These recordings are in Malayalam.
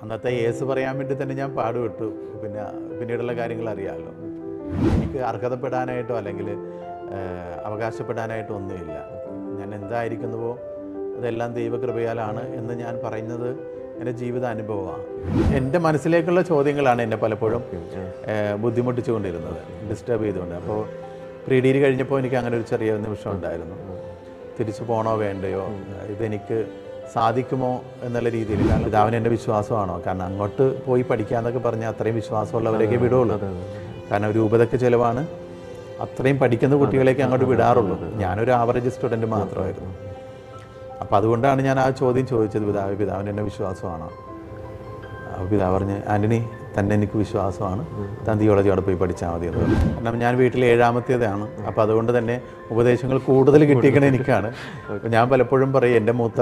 അന്നത്തെ യേസ് പറയാൻ വേണ്ടി തന്നെ ഞാൻ പാടുവിട്ടു. പിന്നീടുള്ള കാര്യങ്ങൾ അറിയാമല്ലോ. എനിക്ക് അർഹതപ്പെടാനായിട്ടോ അല്ലെങ്കിൽ അവകാശപ്പെടാനായിട്ടോ ഒന്നുമില്ല. ഞാൻ എന്തായിരിക്കുന്നുവോ അതെല്ലാം ദൈവകൃപയാലാണ് എന്ന് ഞാൻ പറയുന്നത് എൻ്റെ ജീവിത അനുഭവമാണ്. എൻ്റെ മനസ്സിലേക്കുള്ള ചോദ്യങ്ങളാണ് എന്നെ പലപ്പോഴും ബുദ്ധിമുട്ടിച്ചുകൊണ്ടിരുന്നത്, ഡിസ്റ്റർബ് ചെയ്തുകൊണ്ട്. അപ്പോൾ പ്രീ ഡിഗ്രി കഴിഞ്ഞപ്പോൾ എനിക്ക് അങ്ങനെ ഒരു ചെറിയ നിമിഷം ഉണ്ടായിരുന്നു. തിരിച്ചു പോകണോ വേണ്ടയോ, ഇതെനിക്ക് സാധിക്കുമോ എന്നുള്ള രീതിയിൽ. കാരണം പിതാവിന് എൻ്റെ വിശ്വാസമാണോ? കാരണം അങ്ങോട്ട് പോയി പഠിക്കാമെന്നൊക്കെ പറഞ്ഞാൽ അത്രയും വിശ്വാസമുള്ളവരൊക്കെ വിടുള്ളൂ. കാരണം രൂപതൊക്കെ ചിലവാണ്, അത്രയും പഠിക്കുന്ന കുട്ടികളേക്ക് അങ്ങോട്ട് വിടാറുള്ളൂ. ഞാനൊരു ആവറേജ് സ്റ്റുഡൻറ്റ് മാത്രമായിരുന്നു. അപ്പോൾ അതുകൊണ്ടാണ് ഞാൻ ആ ചോദ്യം ചോദിച്ചത്, പിതാവിന് എൻ്റെ വിശ്വാസമാണോ? അപ്പോൾ പിതാവ് പറഞ്ഞ്, ആൻ്റണി തന്നെ എനിക്ക് വിശ്വാസമാണ്, താൻ തിയോളജി അവിടെ പോയി പഠിച്ചാൽ മതി എന്ന് പറഞ്ഞു. കാരണം ഞാൻ വീട്ടിൽ ഏഴാമത്തേതാണ്. അപ്പോൾ അതുകൊണ്ട് തന്നെ ഉപദേശങ്ങൾ കൂടുതൽ കിട്ടിയിരിക്കണത് എനിക്കാണ്. ഞാൻ പലപ്പോഴും പറയും, എൻ്റെ മൂത്ത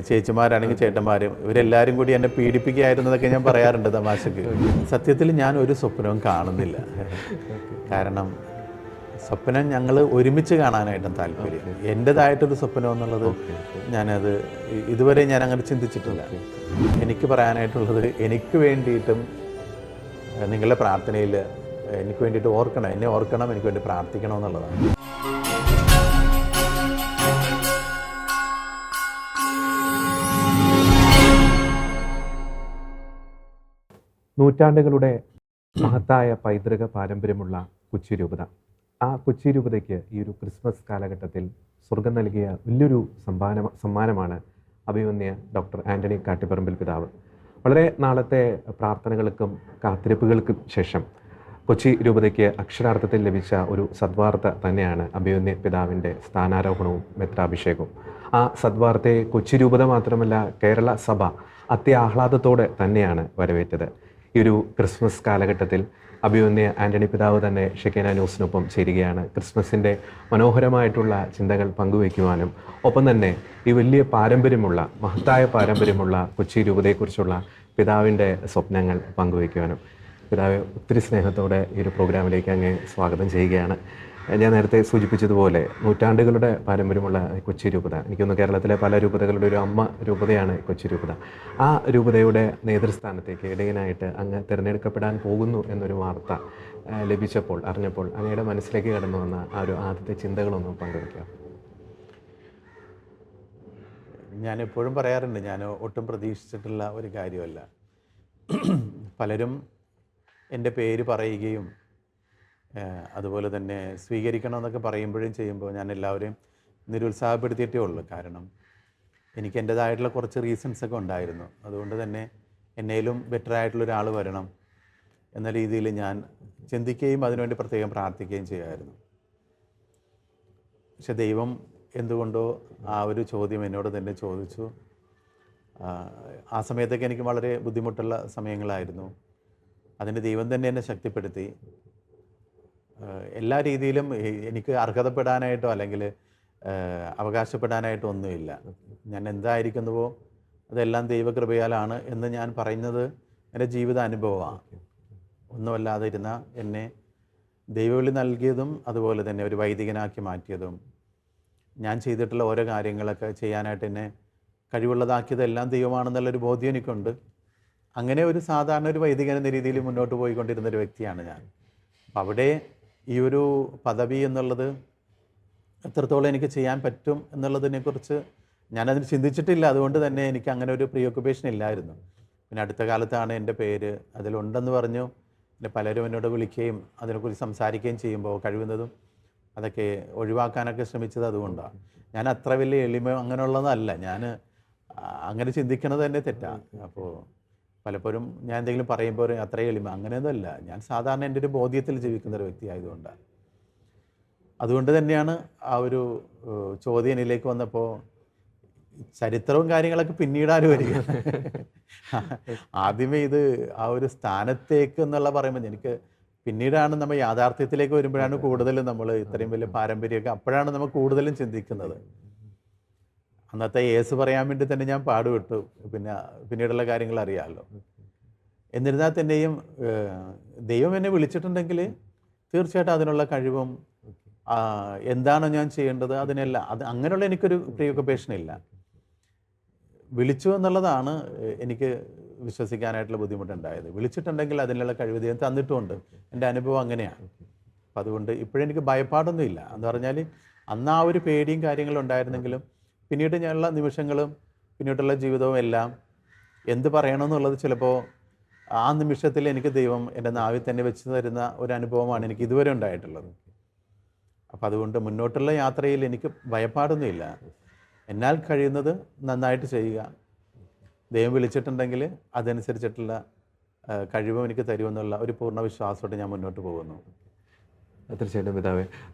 ചേച്ചിമാരാണെങ്കിൽ ചേട്ടന്മാരും ഇവരെല്ലാവരും കൂടി എന്നെ പീഡിപ്പിക്കുകയായിരുന്നതൊക്കെ ഞാൻ പറയാറുണ്ട് തമാശക്ക്. സത്യത്തിൽ ഞാൻ ഒരു സ്വപ്നവും കാണുന്നില്ല. കാരണം സ്വപ്നം ഞങ്ങൾ ഒരുമിച്ച് കാണാനായിട്ടും താല്പര്യം. എൻ്റേതായിട്ടൊരു സ്വപ്നം എന്നുള്ളത് ഞാനത് ഇതുവരെ ഞാൻ അങ്ങനെ ചിന്തിച്ചിട്ടില്ല. എനിക്ക് പറയാനായിട്ടുള്ളത്, എനിക്ക് വേണ്ടിയിട്ടും നിങ്ങളുടെ പ്രാർത്ഥനയിൽ എനിക്ക് വേണ്ടിയിട്ട് ഓർക്കണം, എന്നെ ഓർക്കണം, എനിക്ക് വേണ്ടി പ്രാർത്ഥിക്കണം എന്നുള്ളതാണ്. നൂറ്റാണ്ടുകളുടെ മഹത്തായ പൈതൃക പാരമ്പര്യമുള്ള കൊച്ചി രൂപത, ആ കൊച്ചി രൂപതയ്ക്ക് ഈ ഒരു ക്രിസ്മസ് കാലഘട്ടത്തിൽ സ്വർഗം നൽകിയ വലിയൊരു സമ്മാനമാണ് അഭിമന്യ ഡോക്ടർ ആൻ്റണി കാട്ടിപ്പറമ്പിൽ പിതാവ്. വളരെ നാളത്തെ പ്രാർത്ഥനകൾക്കും കാത്തിരിപ്പുകൾക്കും ശേഷം കൊച്ചി രൂപതയ്ക്ക് അക്ഷരാർത്ഥത്തിൽ ലഭിച്ച ഒരു സദ്വാർത്ത തന്നെയാണ് അഭിമന്യ പിതാവിൻ്റെ സ്ഥാനാരോഹണവും മെത്രാഭിഷേകവും. ആ സദ്വാർത്തയെ കൊച്ചി രൂപത മാത്രമല്ല കേരള സഭ അത്യാഹ്ലാദത്തോടെ തന്നെയാണ് വരവേറ്റത്. ഈ ഒരു ക്രിസ്മസ് കാലഘട്ടത്തിൽ അഭിമന്യ ആൻ്റണി പിതാവ് തന്നെ ഷെക്കേന ന്യൂസിനൊപ്പം ചേരുകയാണ്. ക്രിസ്മസിൻ്റെ മനോഹരമായിട്ടുള്ള ചിന്തകൾ പങ്കുവയ്ക്കുവാനും ഒപ്പം തന്നെ ഈ വലിയ പാരമ്പര്യമുള്ള മഹത്തായ പാരമ്പര്യമുള്ള കൊച്ചി രൂപതയെക്കുറിച്ചുള്ള പിതാവിൻ്റെ സ്വപ്നങ്ങൾ പങ്കുവയ്ക്കുവാനും. പിതാവ്, ഒത്തിരി സ്നേഹത്തോടെ ഈ ഒരു പ്രോഗ്രാമിലേക്ക് അങ്ങ് സ്വാഗതം ചെയ്യുകയാണ്. ഞാൻ നേരത്തെ സൂചിപ്പിച്ചതുപോലെ നൂറ്റാണ്ടുകളുടെ പാരമ്പര്യമുള്ള കൊച്ചി രൂപത, എനിക്കൊന്ന് കേരളത്തിലെ പല രൂപതകളുടെ ഒരു അമ്മ രൂപതയാണ് കൊച്ചി രൂപത. ആ രൂപതയുടെ നേതൃസ്ഥാനത്തേക്ക് ഇടയനായിട്ട് അങ്ങ് തിരഞ്ഞെടുക്കപ്പെടാൻ പോകുന്നു എന്നൊരു വാർത്ത ലഭിച്ചപ്പോൾ, അറിഞ്ഞപ്പോൾ അങ്ങയുടെ മനസ്സിലേക്ക് കടന്നു വന്ന ആ ഒരു ആദ്യത്തെ ചിന്തകളൊന്നും പങ്കുവയ്ക്കാം. ഞാൻ എപ്പോഴും പറയാറുണ്ട്, ഞാൻ ഒട്ടും പ്രതീക്ഷിച്ചിട്ടുള്ള ഒരു കാര്യമല്ല. പലരും എൻ്റെ പേര് പറയുകയും അതുപോലെ തന്നെ സ്വീകരിക്കണമെന്നൊക്കെ പറയുമ്പോഴും ചെയ്യുമ്പോൾ ഞാൻ എല്ലാവരെയും നിരുത്സാഹപ്പെടുത്തിയിട്ടേ ഉള്ളൂ. കാരണം എനിക്ക് എൻ്റേതായിട്ടുള്ള കുറച്ച് റീസൺസൊക്കെ ഉണ്ടായിരുന്നു. അതുകൊണ്ട് തന്നെ എന്നേലും ബെറ്ററായിട്ടുള്ള ഒരാൾ വരണം എന്ന രീതിയിൽ ഞാൻ ചിന്തിക്കുകയും അതിനുവേണ്ടി പ്രത്യേകം പ്രാർത്ഥിക്കുകയും ചെയ്യുമായിരുന്നു. പക്ഷെ ദൈവം എന്തുകൊണ്ടോ ആ ഒരു ചോദ്യം എന്നോട് തന്നെ ചോദിച്ചു. ആ സമയത്തൊക്കെ എനിക്ക് വളരെ ബുദ്ധിമുട്ടുള്ള സമയങ്ങളായിരുന്നു. അതിന് ദൈവം തന്നെ എന്നെ ശക്തിപ്പെടുത്തി. എല്ലാ രീതിയിലും എനിക്ക് അർഹതപ്പെടാനായിട്ടോ അല്ലെങ്കിൽ അവകാശപ്പെടാനായിട്ടോ ഒന്നുമില്ല. ഞാൻ എന്തായിരിക്കുന്നുവോ അതെല്ലാം ദൈവകൃപയാലാണ് എന്ന് ഞാൻ പറയുന്നത് എൻ്റെ ജീവിത അനുഭവമാണ്. ഒന്നുമല്ലാതെ ഇരുന്ന എന്നെ ദൈവവിളി നൽകിയതും അതുപോലെ തന്നെ ഒരു വൈദികനാക്കി മാറ്റിയതും ഞാൻ ചെയ്തിട്ടുള്ള ഓരോ കാര്യങ്ങളൊക്കെ ചെയ്യാനായിട്ട് എന്നെ കഴിവുള്ളതാക്കിയതെല്ലാം ദൈവമാണെന്നുള്ളൊരു ബോധ്യം എനിക്കുണ്ട്. അങ്ങനെ ഒരു സാധാരണ ഒരു വൈദികൻ എന്ന രീതിയിൽ മുന്നോട്ട് പോയിക്കൊണ്ടിരുന്നൊരു വ്യക്തിയാണ് ഞാൻ. അപ്പം അവിടെ ഈ ഒരു പദവി എന്നുള്ളത് എത്രത്തോളം എനിക്ക് ചെയ്യാൻ പറ്റും എന്നുള്ളതിനെക്കുറിച്ച് ഞാനതിന് ചിന്തിച്ചിട്ടില്ല. അതുകൊണ്ട് തന്നെ എനിക്ക് അങ്ങനെ ഒരു പ്രീ ഓക്കുപേഷൻ ഇല്ലായിരുന്നു. പിന്നെ അടുത്ത കാലത്താണ് എൻ്റെ പേര് അതിലുണ്ടെന്ന് പറഞ്ഞു പിന്നെ പലരും എന്നോട് വിളിക്കുകയും അതിനെക്കുറിച്ച് സംസാരിക്കുകയും ചെയ്യുമ്പോൾ കഴിവുന്നതും അതൊക്കെ ഒഴിവാക്കാനൊക്കെ ശ്രമിച്ചത് അതുകൊണ്ടാണ്. ഞാൻ അത്ര വലിയ എളിമ അങ്ങനെയുള്ളതല്ല. ഞാൻ അങ്ങനെ ചിന്തിക്കുന്നത് തന്നെ തെറ്റാണ്. അപ്പോൾ പലപ്പോഴും ഞാൻ എന്തെങ്കിലും പറയുമ്പോൾ അത്ര എളിമ അങ്ങനെയൊന്നുമല്ല. ഞാൻ സാധാരണ എൻ്റെ ഒരു ബോധ്യത്തിൽ ജീവിക്കുന്ന ഒരു വ്യക്തി ആയതുകൊണ്ടാണ്. അതുകൊണ്ട് തന്നെയാണ് ആ ഒരു ചോദ്യം എന്നിലേക്ക് വന്നപ്പോൾ ചരിത്രവും കാര്യങ്ങളൊക്കെ പിന്നീടാണ് വരിക. ആദ്യമേ ഇത് ആ ഒരു സ്ഥാനത്തേക്ക് എന്നുള്ള പറയുമ്പോൾ എനിക്ക് പിന്നീടാണ് നമ്മൾ യാഥാർത്ഥ്യത്തിലേക്ക് വരുമ്പോഴാണ് കൂടുതലും നമ്മൾ ഇത്രയും വലിയ പാരമ്പര്യമൊക്കെ അപ്പോഴാണ് നമ്മൾ കൂടുതലും ചിന്തിക്കുന്നത്. അന്നത്തെ യേസ് പറയാൻ വേണ്ടി തന്നെ ഞാൻ പാടുവിട്ടു. പിന്നീടുള്ള കാര്യങ്ങൾ അറിയാമല്ലോ. എന്നിരുന്നാൽ തന്നെയും ദൈവം എന്നെ വിളിച്ചിട്ടുണ്ടെങ്കിൽ തീർച്ചയായിട്ടും അതിനുള്ള കഴിവും എന്താണോ ഞാൻ ചെയ്യേണ്ടത് അതിനെല്ലാം അങ്ങനെയുള്ള എനിക്കൊരു പ്രീ ഓക്കുപേഷൻ ഇല്ല. വിളിച്ചു എന്നുള്ളതാണ് എനിക്ക് വിശ്വസിക്കാനായിട്ടുള്ള ബുദ്ധിമുട്ടുണ്ടായത്. വിളിച്ചിട്ടുണ്ടെങ്കിൽ അതിനുള്ള കഴിവ് ദൈവം തന്നിട്ടുമുണ്ട്. എൻ്റെ അനുഭവം അങ്ങനെയാണ്. അപ്പം അതുകൊണ്ട് ഇപ്പോഴെനിക്ക് ഭയപ്പാടൊന്നുമില്ല. എന്ന് പറഞ്ഞാൽ അന്ന് ആ ഒരു പേടിയും കാര്യങ്ങളും ഉണ്ടായിരുന്നെങ്കിലും പിന്നീട് ഞാനുള്ള നിമിഷങ്ങളും പിന്നീടുള്ള ജീവിതവും എല്ലാം എന്ത് പറയണമെന്നുള്ളത് ചിലപ്പോൾ ആ നിമിഷത്തിൽ എനിക്ക് ദൈവം എൻ്റെ നാവിൽ തന്നെ വെച്ച് തരുന്ന ഒരു അനുഭവമാണ് എനിക്ക് ഇതുവരെ ഉണ്ടായിട്ടുള്ളത്. അപ്പം അതുകൊണ്ട് മുന്നോട്ടുള്ള യാത്രയിൽ എനിക്ക് ഭയപ്പാടൊന്നുമില്ല. എന്നാൽ കഴിയുന്നത് നന്നായിട്ട് ചെയ്യുക. ദൈവം വിളിച്ചിട്ടുണ്ടെങ്കിൽ അതനുസരിച്ചിട്ടുള്ള കഴിവും എനിക്ക് തരുമെന്നുള്ള ഒരു പൂർണ്ണ വിശ്വാസത്തോടെ ഞാൻ മുന്നോട്ട് പോകുന്നു. തീർച്ചയായിട്ടും പിതാവേ.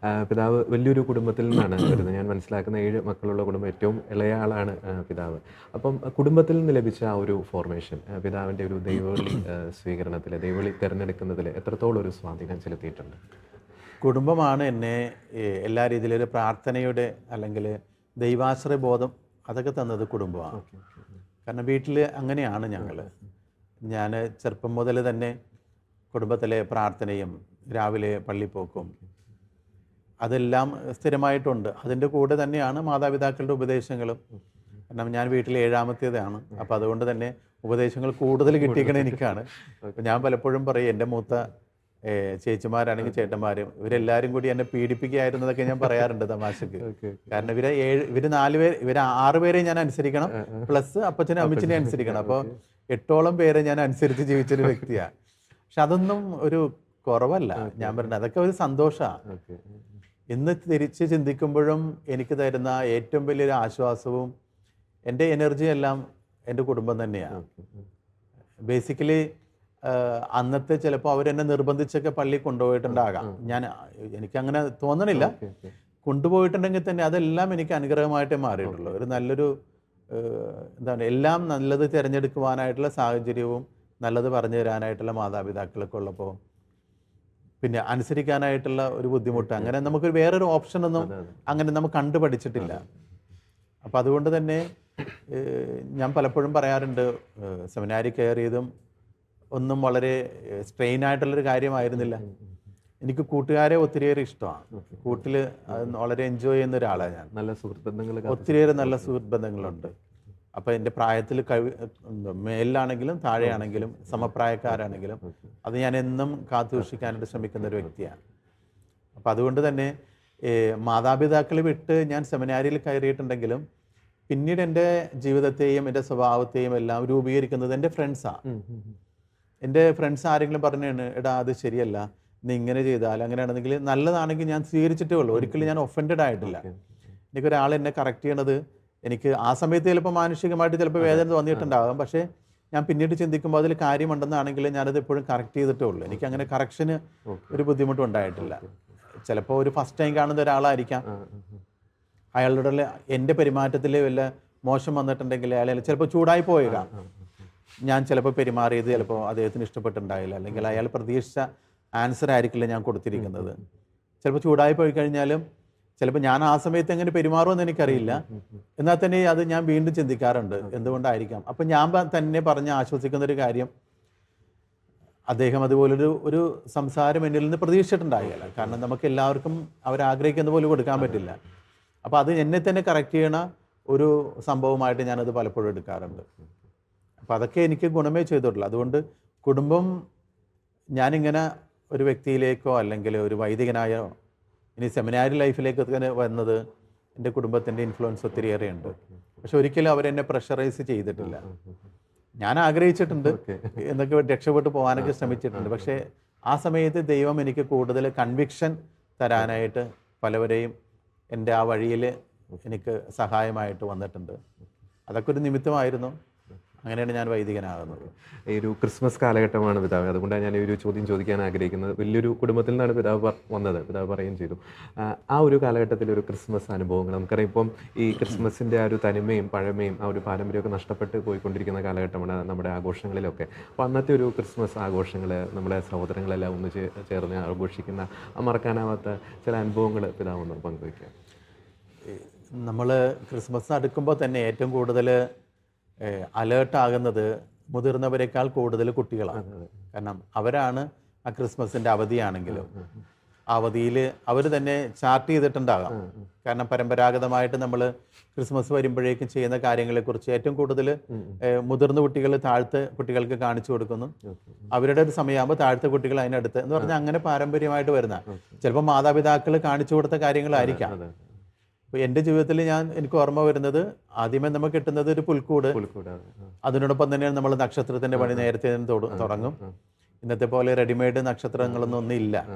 പിതാവ് വലിയൊരു കുടുംബത്തിൽ നിന്നാണ് വരുന്നത്. ഞാൻ മനസ്സിലാക്കുന്ന 7 മക്കളുള്ള കുടുംബം, ഏറ്റവും ഇളയ ആളാണ് പിതാവ്. അപ്പം കുടുംബത്തിൽ നിന്ന് ലഭിച്ച ആ ഒരു ഫോർമേഷൻ പിതാവിൻ്റെ ഒരു ദൈവവിളി സ്വീകരണത്തിൽ, ദൈവവിളി തിരഞ്ഞെടുക്കുന്നതിൽ എത്രത്തോളം ഒരു സ്വാധീനം ചെലുത്തിയിട്ടുണ്ട്? കുടുംബമാണ് എന്നെ എല്ലാ രീതിയിലും ഒരു പ്രാർത്ഥനയുടെ അല്ലെങ്കിൽ ദൈവാശ്രയ ബോധം അതൊക്കെ തന്നത് കുടുംബമാണ്. കാരണം വീട്ടിൽ അങ്ങനെയാണ് ഞങ്ങൾ. ഞാൻ ചെറുപ്പം മുതൽ തന്നെ കുടുംബത്തിലെ പ്രാർത്ഥനയും രാവിലെ പള്ളിപ്പോക്കും അതെല്ലാം സ്ഥിരമായിട്ടുണ്ട്. അതിൻ്റെ കൂടെ തന്നെയാണ് മാതാപിതാക്കളുടെ ഉപദേശങ്ങളും. കാരണം ഞാൻ വീട്ടിൽ 7ാമത്തേതാണ്. അപ്പോൾ അതുകൊണ്ട് തന്നെ ഉപദേശങ്ങൾ കൂടുതൽ കിട്ടിയിരിക്കണ എനിക്കാണ്. അപ്പോൾ ഞാൻ പലപ്പോഴും പറയും, എൻ്റെ മൂത്ത ചേച്ചിമാരാണെങ്കിൽ ചേട്ടന്മാരും ഇവരെല്ലാവരും കൂടി എന്നെ പീഡിപ്പിക്കുകയായിരുന്നതൊക്കെ ഞാൻ പറയാറുണ്ട് തമാശക്ക്. കാരണം ഇവർ 6 പേരെ ഞാൻ അനുസരിക്കണം, പ്ലസ് അപ്പച്ചനെ അമ്മച്ചിനെ അനുസരിക്കണം. അപ്പോൾ 8ഓളം പേരെ ഞാൻ അനുസരിച്ച് ജീവിച്ചൊരു വ്യക്തിയാണ്. പക്ഷെ അതൊന്നും ഒരു കുറവല്ല. ഞാൻ പറഞ്ഞത് അതൊക്കെ ഒരു സന്തോഷമാണ്. ഇന്ന് തിരിച്ച് ചിന്തിക്കുമ്പോഴും എനിക്ക് തരുന്ന ഏറ്റവും വലിയൊരു ആശ്വാസവും എൻ്റെ എനർജി എല്ലാം എൻ്റെ കുടുംബം തന്നെയാണ്. ബേസിക്കലി അന്നത്തെ ചിലപ്പോൾ അവരെന്നെ നിർബന്ധിച്ചൊക്കെ പള്ളി കൊണ്ടുപോയിട്ടുണ്ടാകാം. എനിക്കങ്ങനെ തോന്നണില്ല. കൊണ്ടുപോയിട്ടുണ്ടെങ്കിൽ തന്നെ അതെല്ലാം എനിക്ക് അനുഗ്രഹമായിട്ടേ മാറിയിട്ടുള്ളൂ. ഒരു നല്ലൊരു എന്താണ് എല്ലാം നല്ലത് തിരഞ്ഞെടുക്കുവാനായിട്ടുള്ള സാഹചര്യവും നല്ലത് പറഞ്ഞു തരാനായിട്ടുള്ള മാതാപിതാക്കളൊക്കെ ഉള്ളപ്പോൾ പിന്നെ അനുസരിക്കാനായിട്ടുള്ള ഒരു ബുദ്ധിമുട്ട് അങ്ങനെ നമുക്ക് വേറൊരു ഓപ്ഷനൊന്നും അങ്ങനെ നമുക്ക് കണ്ടുപഠിച്ചിട്ടില്ല. അപ്പം അതുകൊണ്ട് തന്നെ ഞാൻ പലപ്പോഴും പറയാറുണ്ട്, സെമിനാരി കയറിയതും ഒന്നും വളരെ സ്ട്രെയിൻ ആയിട്ടുള്ളൊരു കാര്യമായിരുന്നില്ല. എനിക്ക് കൂട്ടുകാരെ ഒത്തിരിയേറെ ഇഷ്ടമാണ്. കൂട്ടിൽ വളരെ എൻജോയ് ചെയ്യുന്ന ഒരാളാണ് ഞാൻ. നല്ല സുഹൃത്ത് ബന്ധങ്ങൾ, ഒത്തിരിയേറെ നല്ല സുഹൃത്ത് ബന്ധങ്ങളുണ്ട്. അപ്പോൾ എൻ്റെ പ്രായത്തിൽ മേലിലാണെങ്കിലും താഴെയാണെങ്കിലും സമപ്രായക്കാരാണെങ്കിലും അത് ഞാൻ എന്നും കാത്തുസൂക്ഷിക്കാനായിട്ട് ശ്രമിക്കുന്ന ഒരു വ്യക്തിയാണ്. അപ്പം അതുകൊണ്ട് തന്നെ മാതാപിതാക്കളെ വിട്ട് ഞാൻ സെമിനാരിയിൽ കയറിയിട്ടുണ്ടെങ്കിലും പിന്നീട് എൻ്റെ ജീവിതത്തെയും എൻ്റെ സ്വഭാവത്തെയും എല്ലാം രൂപീകരിക്കുന്നത് എൻ്റെ ഫ്രണ്ട്സാണ്. എൻ്റെ ഫ്രണ്ട്സ് ആരെങ്കിലും പറഞ്ഞാണ്, എടാ അത് ശരിയല്ല, നീ ഇങ്ങനെ ചെയ്താൽ അങ്ങനെയാണെന്നെങ്കിൽ നല്ലതാണെങ്കിൽ ഞാൻ സ്വീകരിച്ചിട്ടേ ഉള്ളൂ. ഒരിക്കലും ഞാൻ ഒഫൻഡഡ് ആയിട്ടില്ല. എനിക്കൊരാൾ എന്നെ കറക്റ്റ് ചെയ്യണത് എനിക്ക് ആ സമയത്ത് ചിലപ്പോൾ മാനുഷികമായിട്ട് ചിലപ്പോൾ വേദന തോന്നിയിട്ടുണ്ടാകും. പക്ഷേ ഞാൻ പിന്നീട് ചിന്തിക്കുമ്പോൾ അതിൽ കാര്യമുണ്ടെന്നാണെങ്കിൽ ഞാനത് എപ്പോഴും കറക്റ്റ് ചെയ്തിട്ടേ ഉള്ളൂ. എനിക്ക് അങ്ങനെ കറക്ഷന് ഒരു ബുദ്ധിമുട്ടും ഉണ്ടായിട്ടില്ല. ചിലപ്പോൾ ഒരു ഫസ്റ്റ് ടൈം കാണുന്ന ഒരാളായിരിക്കാം, അയാളുടെ എൻ്റെ പെരുമാറ്റത്തിൽ വല്ല മോശം വന്നിട്ടുണ്ടെങ്കിൽ അയാൾ ചിലപ്പോൾ ചൂടായി പോയേക്കാം. ഞാൻ ചിലപ്പോൾ പെരുമാറിയത് ചിലപ്പോൾ അദ്ദേഹത്തിന് ഇഷ്ടപ്പെട്ടുണ്ടായില്ല, അല്ലെങ്കിൽ അയാൾ പ്രതീക്ഷിച്ച ആൻസർ ആയിരിക്കില്ല ഞാൻ കൊടുത്തിരിക്കുന്നത്. ചിലപ്പോൾ ചൂടായി പോയി കഴിഞ്ഞാലും ചിലപ്പോൾ ഞാൻ ആ സമയത്ത് എങ്ങനെ പെരുമാറുമെന്ന് എനിക്കറിയില്ല. എന്നാൽ തന്നെ അത് ഞാൻ വീണ്ടും ചിന്തിക്കാറുണ്ട്, എന്തുകൊണ്ടായിരിക്കാം. അപ്പം ഞാൻ തന്നെ പറഞ്ഞ് ആശ്വസിക്കുന്ന ഒരു കാര്യം, അദ്ദേഹം അതുപോലൊരു സംസാരം എന്നിൽ നിന്ന് പ്രതീക്ഷിച്ചിട്ടുണ്ടാകില്ല. കാരണം നമുക്ക് എല്ലാവർക്കും അവരാഗ്രഹിക്കുന്ന പോലെ കൊടുക്കാൻ പറ്റില്ല. അപ്പോൾ അത് എന്നെ തന്നെ കറക്റ്റ് ചെയ്യണ ഒരു സംഭവമായിട്ട് ഞാനത് പലപ്പോഴും എടുക്കാറുണ്ട്. അപ്പോൾ അതൊക്കെ എനിക്ക് ഗുണമേ ചെയ്തിട്ടുള്ളൂ. അതുകൊണ്ട് കുടുംബം ഞാനിങ്ങനെ ഒരു വ്യക്തിയിലേക്കോ അല്ലെങ്കിൽ ഒരു വൈദികനായോ ഇനി സെമിനാരി ലൈഫിലേക്കൊക്കെ വന്നത് എൻ്റെ കുടുംബത്തിൻ്റെ ഇൻഫ്ലുവൻസ് ഒത്തിരിയേറെ ഉണ്ട്. പക്ഷെ ഒരിക്കലും അവരെന്നെ പ്രഷറൈസ് ചെയ്തിട്ടില്ല. ഞാൻ ആഗ്രഹിച്ചിട്ടുണ്ട്, എന്നൊക്കെ രക്ഷപ്പെട്ടു പോകാനൊക്കെ ശ്രമിച്ചിട്ടുണ്ട്. പക്ഷേ ആ സമയത്ത് ദൈവം എനിക്ക് കൂടുതൽ കൺവിക്ഷൻ തരാനായിട്ട് പലവരെയും എൻ്റെ ആ വഴിയിൽ എനിക്ക് സഹായമായിട്ട് വന്നിട്ടുണ്ട്. അതൊക്കെ ഒരു നിമിത്തമായിരുന്നു. അങ്ങനെയാണ് ഞാൻ വൈദികനാകുന്നത്. ഈ ഒരു ക്രിസ്മസ് കാലഘട്ടമാണ് പിതാവ്, അതുകൊണ്ടാണ് ഞാൻ ഈ ഒരു ചോദ്യം ചോദിക്കാൻ ആഗ്രഹിക്കുന്നത്. വലിയൊരു കുടുംബത്തിൽ നിന്നാണ് പിതാവ് വന്നത്, പിതാവ് പറയുകയും ചെയ്തു. ആ ഒരു കാലഘട്ടത്തിൽ ഒരു ക്രിസ്മസ് അനുഭവങ്ങൾ നമുക്കറിയാം. ഇപ്പം ഈ ക്രിസ്മസിൻ്റെ ആ ഒരു തനിമയും പഴമയും ആ ഒരു പാരമ്പര്യമൊക്കെ നഷ്ടപ്പെട്ട് പോയിക്കൊണ്ടിരിക്കുന്ന കാലഘട്ടമാണ് നമ്മുടെ ആഘോഷങ്ങളിലൊക്കെ. അപ്പോൾ അന്നത്തെ ഒരു ക്രിസ്മസ് ആഘോഷങ്ങൾ നമ്മളെ സഹോദരങ്ങളെല്ലാം ഒന്ന് ചേർന്ന് ആഘോഷിക്കുന്ന ആ മറക്കാനാവാത്ത ചില അനുഭവങ്ങൾ പിതാവ് ഒന്ന് പങ്കുവയ്ക്കുക. നമ്മൾ ക്രിസ്മസ് അടുക്കുമ്പോൾ തന്നെ ഏറ്റവും കൂടുതൽ അലേർട്ടാകുന്നത് മുതിർന്നവരെക്കാൾ കൂടുതൽ കുട്ടികളാണ്. കാരണം അവരാണ് ആ ക്രിസ്മസിൻ്റെ അവധിയാണെങ്കിലും അവധിയിൽ അവർ തന്നെ ചാർട്ട് ചെയ്തിട്ടുണ്ടാകാം. കാരണം പരമ്പരാഗതമായിട്ട് നമ്മൾ ക്രിസ്മസ് വരുമ്പോഴേക്കും ചെയ്യുന്ന കാര്യങ്ങളെക്കുറിച്ച് ഏറ്റവും കൂടുതൽ മുതിർന്ന കുട്ടികൾ താഴത്തെ കുട്ടികൾക്ക് കാണിച്ചു കൊടുക്കുന്നു. അവരുടെ ഒരു സമയമാകുമ്പോൾ താഴത്തെ കുട്ടികൾ അതിനടുത്ത് എന്ന് പറഞ്ഞാൽ അങ്ങനെ പാരമ്പര്യമായിട്ട് വരുന്ന ചിലപ്പോൾ മാതാപിതാക്കൾ കാണിച്ചു കൊടുത്ത കാര്യങ്ങളായിരിക്കാം. അപ്പോൾ എൻ്റെ ജീവിതത്തിൽ എനിക്ക് ഓർമ്മ വരുന്നത് ആദ്യമേ നമുക്ക് കിട്ടുന്നത് ഒരു പുൽക്കൂട്. അതിനോടൊപ്പം തന്നെ നമ്മൾ നക്ഷത്രത്തിൻ്റെ പണി നേരത്തെ തുടങ്ങും. ഇന്നത്തെ പോലെ റെഡിമെയ്ഡ് നക്ഷത്രങ്ങളൊന്നും ഇല്ല.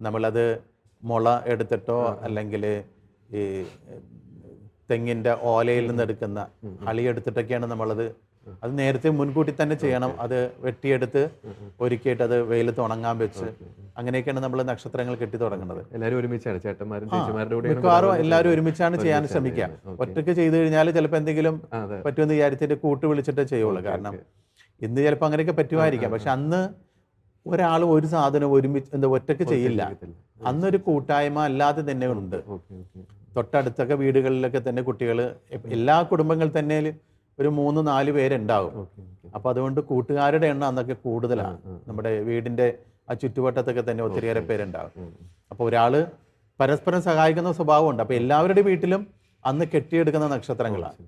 നമ്മളത് മുള എടുത്തിട്ടോ അല്ലെങ്കിൽ ഈ തെങ്ങിൻ്റെ ഓലയിൽ നിന്ന് എടുക്കുന്ന അളിയെടുത്തിട്ടൊക്കെയാണ് നമ്മളത്. അത് നേരത്തെ മുൻകൂട്ടി തന്നെ ചെയ്യണം. അത് വെട്ടിയെടുത്ത് ഒരുക്കിയിട്ട് അത് വെയിലത്ത് ഉണങ്ങാൻ വെച്ച് അങ്ങനെയൊക്കെയാണ് നമ്മൾ നക്ഷത്രങ്ങൾ കെട്ടി തുടങ്ങുന്നത്. എല്ലാവരും ഒരുമിച്ചാണ്, ചേട്ടന്മാരും ചേച്ചിമാരുടെ കൂടെ മിക്കവാറും എല്ലാവരും ഒരുമിച്ചാണ് ചെയ്യാൻ ശ്രമിക്കുക. ഒറ്റയ്ക്ക് ചെയ്തു കഴിഞ്ഞാൽ ചിലപ്പോൾ എന്തെങ്കിലും പറ്റുമെന്ന് വിചാരിച്ചിട്ട് കൂട്ട് വിളിച്ചിട്ടേ ചെയ്യുള്ളൂ. കാരണം ഇന്ന് ചിലപ്പോൾ അങ്ങനെയൊക്കെ പറ്റുമായിരിക്കാം. പക്ഷെ അന്ന് ഒരാൾ ഒരു സാധനം ഒരുമിച്ച് ഒറ്റയ്ക്ക് ചെയ്യില്ല. അന്നൊരു കൂട്ടായ്മ അല്ലാതെ തന്നെ ഉണ്ട്. തൊട്ടടുത്തൊക്കെ വീടുകളിലൊക്കെ തന്നെ കുട്ടികൾ, എല്ലാ കുടുംബങ്ങളിൽ തന്നെ ഒരു 3-4 പേരുണ്ടാവും. അപ്പോൾ അതുകൊണ്ട് കൂട്ടുകാരുടെ എണ്ണം അന്നൊക്കെ കൂടുതലാണ്. നമ്മുടെ വീടിൻ്റെ ആ ചുറ്റുവട്ടത്തൊക്കെ തന്നെ ഒത്തിരിയേറെ പേരുണ്ടാവും. അപ്പോൾ ഒരാൾ പരസ്പരം സഹായിക്കുന്ന സ്വഭാവമുണ്ട്. അപ്പോൾ എല്ലാവരുടെ വീട്ടിലും അന്ന് കെട്ടിയെടുക്കുന്ന നക്ഷത്രങ്ങളാണ്.